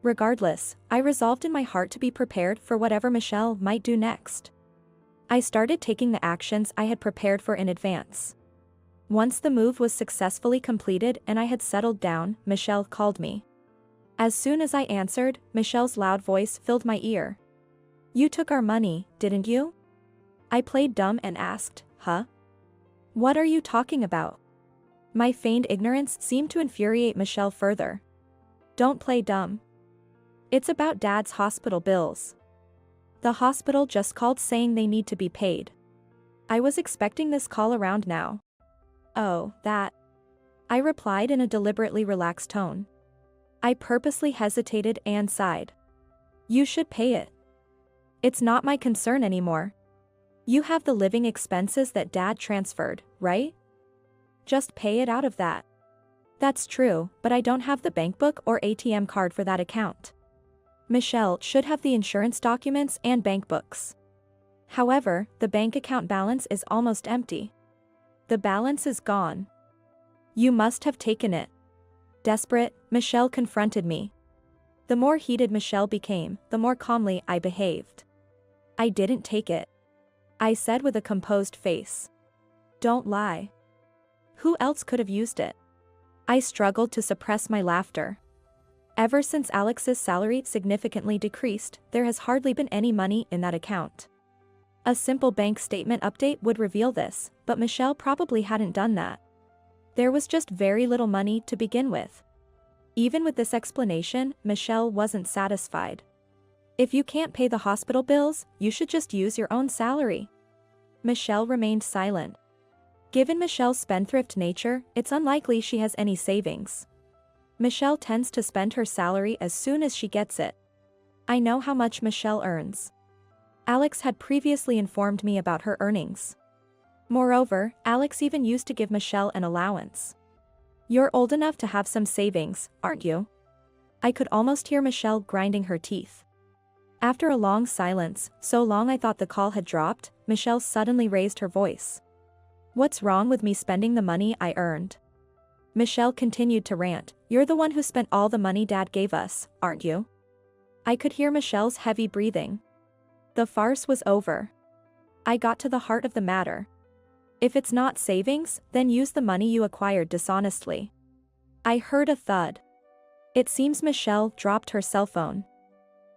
Regardless, I resolved in my heart to be prepared for whatever Michelle might do next. I started taking the actions I had prepared for in advance. Once the move was successfully completed and I had settled down, Michelle called me. As soon as I answered, Michelle's loud voice filled my ear. You took our money, didn't you? I played dumb and asked, huh? What are you talking about? My feigned ignorance seemed to infuriate Michelle further. Don't play dumb. It's about Dad's hospital bills. The hospital just called saying they need to be paid. I was expecting this call around now. Oh, that. I replied in a deliberately relaxed tone. I purposely hesitated and sighed. You should pay it. It's not my concern anymore. You have the living expenses that Dad transferred, right? Just pay it out of that. That's true, but I don't have the bank book or ATM card for that account. Michelle should have the insurance documents and bank books. However, the bank account balance is almost empty. The balance is gone. You must have taken it. Desperate, Michelle confronted me. The more heated Michelle became, the more calmly I behaved. I didn't take it. I said with a composed face. Don't lie. Who else could have used it? I struggled to suppress my laughter. Ever since Alex's salary significantly decreased, there has hardly been any money in that account. A simple bank statement update would reveal this, but Michelle probably hadn't done that. There was just very little money to begin with. Even with this explanation, Michelle wasn't satisfied. If you can't pay the hospital bills, you should just use your own salary. Michelle remained silent. Given Michelle's spendthrift nature, it's unlikely she has any savings. Michelle tends to spend her salary as soon as she gets it. I know how much Michelle earns. Alex had previously informed me about her earnings. Moreover, Alex even used to give Michelle an allowance. You're old enough to have some savings, aren't you? I could almost hear Michelle grinding her teeth. After a long silence, so long I thought the call had dropped, Michelle suddenly raised her voice. What's wrong with me spending the money I earned? Michelle continued to rant. You're the one who spent all the money Dad gave us, aren't you? I could hear Michelle's heavy breathing. The farce was over. I got to the heart of the matter. If it's not savings, then use the money you acquired dishonestly. I heard a thud. It seems Michelle dropped her cell phone.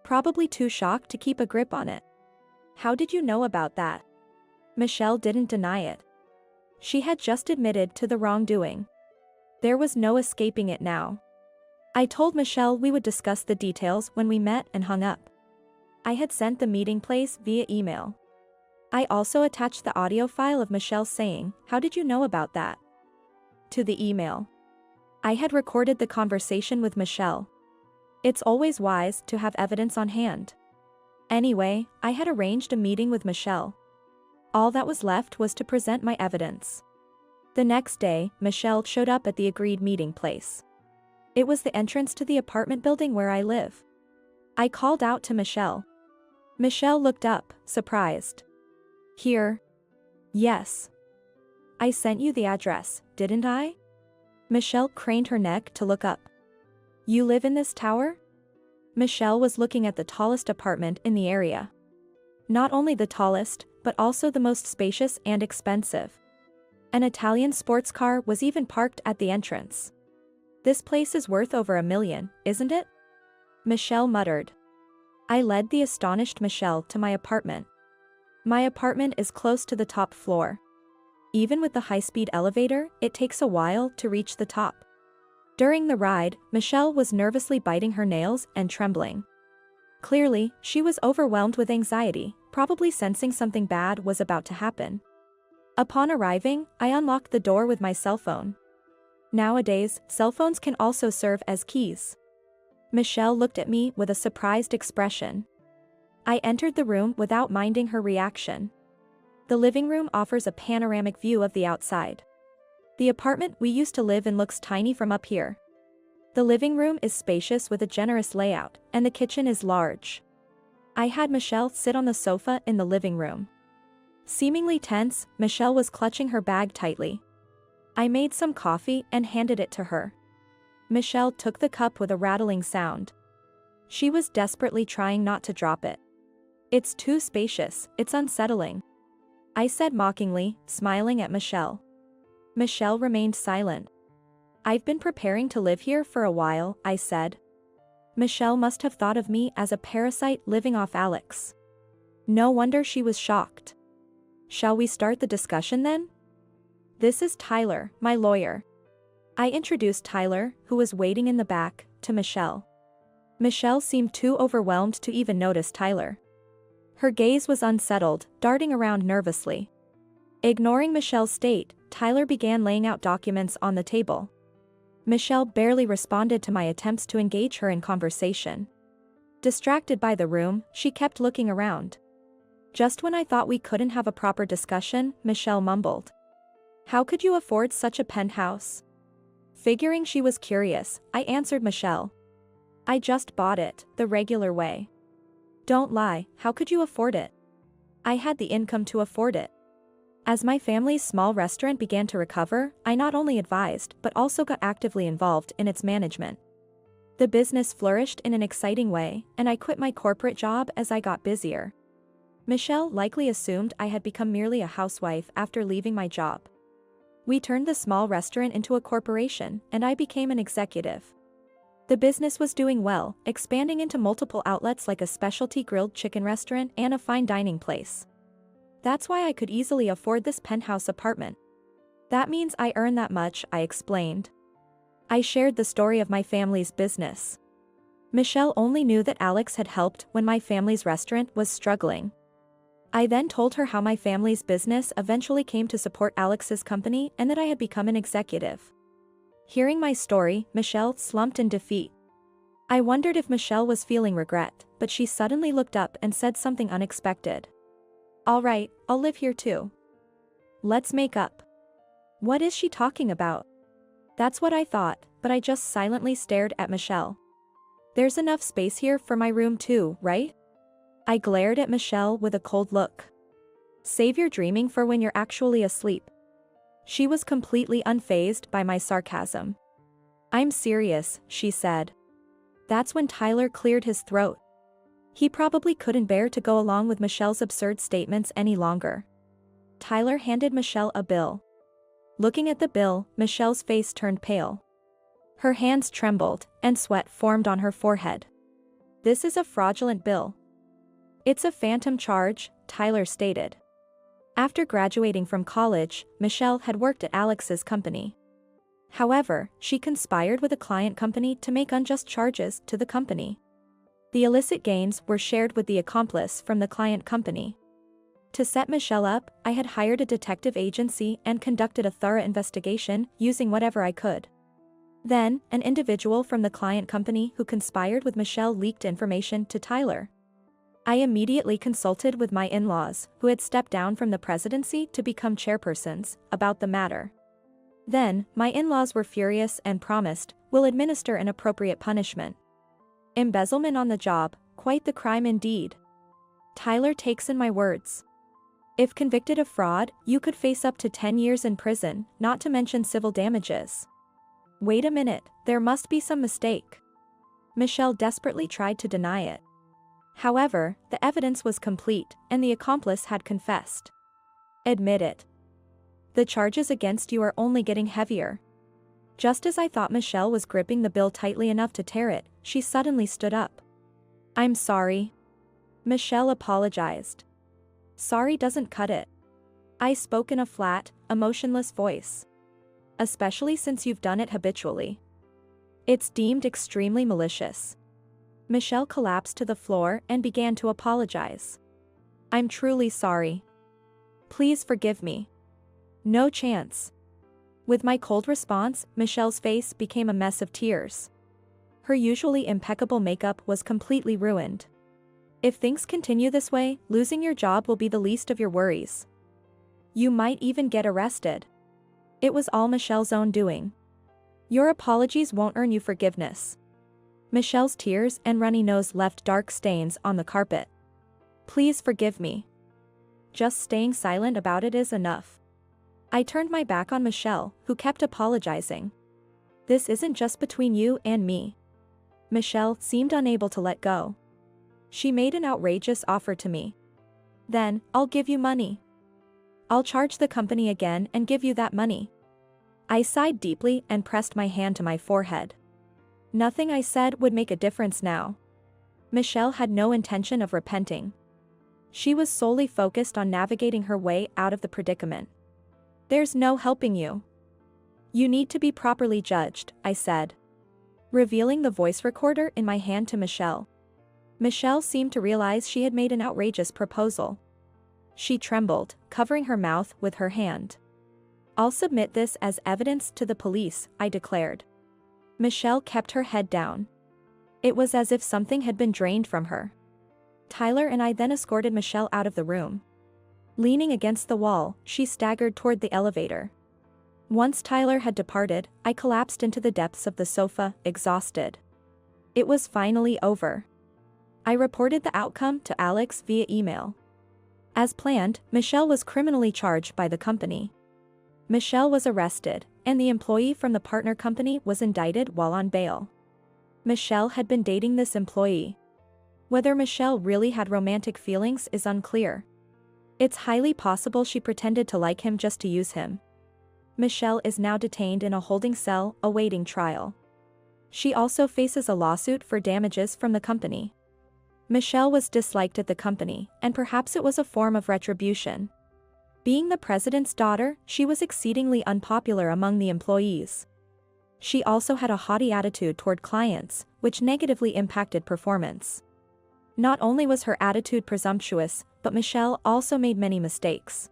Probably too shocked to keep a grip on it. How did you know about that? Michelle didn't deny it. She had just admitted to the wrongdoing. There was no escaping it now. I told Michelle we would discuss the details when we met and hung up. I had sent the meeting place via email. I also attached the audio file of Michelle saying, "How did you know about that?" to the email. I had recorded the conversation with Michelle. It's always wise to have evidence on hand. Anyway, I had arranged a meeting with Michelle. All that was left was to present my evidence. The next day, Michelle showed up at the agreed meeting place. It was the entrance to the apartment building where I live. I called out to Michelle. Michelle looked up, surprised. Here? Yes. I sent you the address, didn't I? Michelle craned her neck to look up. You live in this tower? Michelle was looking at the tallest apartment in the area. Not only the tallest, but also the most spacious and expensive. An Italian sports car was even parked at the entrance. This place is worth over $1 million, isn't it? Michelle muttered. I led the astonished Michelle to my apartment. My apartment is close to the top floor. Even with the high-speed elevator, it takes a while to reach the top. During the ride, Michelle was nervously biting her nails and trembling. Clearly, she was overwhelmed with anxiety, probably sensing something bad was about to happen. Upon arriving, I unlocked the door with my cell phone. Nowadays, cell phones can also serve as keys. Michelle looked at me with a surprised expression. I entered the room without minding her reaction. The living room offers a panoramic view of the outside. The apartment we used to live in looks tiny from up here. The living room is spacious with a generous layout, and the kitchen is large. I had Michelle sit on the sofa in the living room. Seemingly tense, Michelle was clutching her bag tightly. I made some coffee and handed it to her. Michelle took the cup with a rattling sound. She was desperately trying not to drop it. It's too spacious, it's unsettling, I said mockingly, smiling at Michelle. Michelle remained silent. I've been preparing to live here for a while, I said. Michelle must have thought of me as a parasite living off Alex. No wonder she was shocked. Shall we start the discussion then? This is Tyler, my lawyer. I introduced Tyler, who was waiting in the back, to Michelle. Michelle seemed too overwhelmed to even notice Tyler. Her gaze was unsettled, darting around nervously. Ignoring Michelle's state, Tyler began laying out documents on the table. Michelle barely responded to my attempts to engage her in conversation. Distracted by the room, she kept looking around. Just when I thought we couldn't have a proper discussion, Michelle mumbled. How could you afford such a penthouse? Figuring she was curious, I answered Michelle. I just bought it, the regular way. Don't lie, how could you afford it? I had the income to afford it. As my family's small restaurant began to recover, I not only advised but also got actively involved in its management. The business flourished in an exciting way, and I quit my corporate job as I got busier. Michelle likely assumed I had become merely a housewife after leaving my job. We turned the small restaurant into a corporation, and I became an executive. The business was doing well, expanding into multiple outlets like a specialty grilled chicken restaurant and a fine dining place. That's why I could easily afford this penthouse apartment. That means I earn that much, I explained. I shared the story of my family's business. Michelle only knew that Alex had helped when my family's restaurant was struggling. I then told her how my family's business eventually came to support Alex's company and that I had become an executive. Hearing my story, Michelle slumped in defeat. I wondered if Michelle was feeling regret, but she suddenly looked up and said something unexpected. All right, I'll live here too. Let's make up. What is she talking about? That's what I thought, but I just silently stared at Michelle. There's enough space here for my room too, right? I glared at Michelle with a cold look. Save your dreaming for when you're actually asleep. She was completely unfazed by my sarcasm. I'm serious, she said. That's when Tyler cleared his throat. He probably couldn't bear to go along with Michelle's absurd statements any longer. Tyler handed Michelle a bill. Looking at the bill, Michelle's face turned pale. Her hands trembled, and sweat formed on her forehead. This is a fraudulent bill. It's a phantom charge, Tyler stated. After graduating from college, Michelle had worked at Alex's company. However, she conspired with a client company to make unjust charges to the company. The illicit gains were shared with the accomplice from the client company. To set Michelle up, I had hired a detective agency and conducted a thorough investigation using whatever I could. Then, an individual from the client company who conspired with Michelle leaked information to Tyler. I immediately consulted with my in-laws, who had stepped down from the presidency to become chairpersons, about the matter. Then, my in-laws were furious and promised, "We'll administer an appropriate punishment." Embezzlement on the job, quite the crime indeed. Tyler takes in my words. If convicted of fraud, you could face up to 10 years in prison, not to mention civil damages. Wait a minute, there must be some mistake. Michelle desperately tried to deny it. However, the evidence was complete, and the accomplice had confessed. Admit it. The charges against you are only getting heavier. Just as I thought Michelle was gripping the bill tightly enough to tear it, she suddenly stood up. "I'm sorry." Michelle apologized. "Sorry doesn't cut it." I spoke in a flat, emotionless voice. "Especially since you've done it habitually. It's deemed extremely malicious." Michelle collapsed to the floor and began to apologize. "I'm truly sorry. Please forgive me." "No chance." With my cold response, Michelle's face became a mess of tears. Her usually impeccable makeup was completely ruined. "If things continue this way, losing your job will be the least of your worries. You might even get arrested." It was all Michelle's own doing. "Your apologies won't earn you forgiveness." Michelle's tears and runny nose left dark stains on the carpet. "Please forgive me. Just staying silent about it is enough." I turned my back on Michelle, who kept apologizing. "This isn't just between you and me." Michelle seemed unable to let go. She made an outrageous offer to me. "Then, I'll give you money. I'll charge the company again and give you that money." I sighed deeply and pressed my hand to my forehead. Nothing I said would make a difference now. Michelle had no intention of repenting. She was solely focused on navigating her way out of the predicament. "There's no helping you. You need to be properly judged," I said, revealing the voice recorder in my hand to Michelle. Michelle seemed to realize she had made an outrageous proposal. She trembled, covering her mouth with her hand. "I'll submit this as evidence to the police," I declared. Michelle kept her head down. It was as if something had been drained from her. Tyler and I then escorted Michelle out of the room. Leaning against the wall, she staggered toward the elevator. Once Tyler had departed, I collapsed into the depths of the sofa, exhausted. It was finally over. I reported the outcome to Alex via email. As planned, Michelle was criminally charged by the company. Michelle was arrested, and the employee from the partner company was indicted while on bail. Michelle had been dating this employee. Whether Michelle really had romantic feelings is unclear. It's highly possible she pretended to like him just to use him. Michelle is now detained in a holding cell, awaiting trial. She also faces a lawsuit for damages from the company. Michelle was disliked at the company, and perhaps it was a form of retribution. Being the president's daughter, she was exceedingly unpopular among the employees. She also had a haughty attitude toward clients, which negatively impacted performance. Not only was her attitude presumptuous, but Michelle also made many mistakes.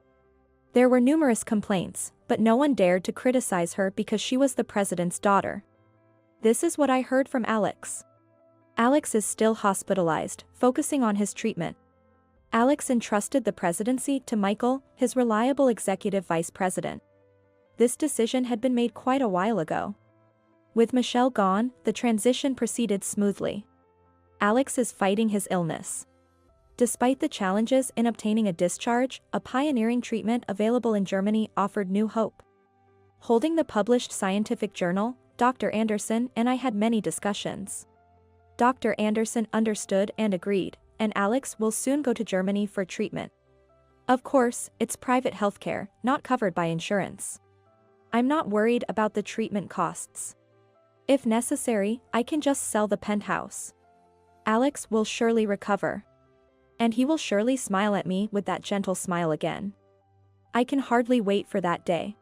There were numerous complaints, but no one dared to criticize her because she was the president's daughter. This is what I heard from Alex. Alex is still hospitalized, focusing on his treatment. Alex entrusted the presidency to Michael, his reliable executive vice president. This decision had been made quite a while ago. With Michelle gone, the transition proceeded smoothly. Alex is fighting his illness. Despite the challenges in obtaining a discharge, a pioneering treatment available in Germany offered new hope. Holding the published scientific journal, Dr. Anderson and I had many discussions. Dr. Anderson understood and agreed, and Alex will soon go to Germany for treatment. Of course, it's private healthcare, not covered by insurance. I'm not worried about the treatment costs. If necessary, I can just sell the penthouse. Alex will surely recover. And he will surely smile at me with that gentle smile again. I can hardly wait for that day.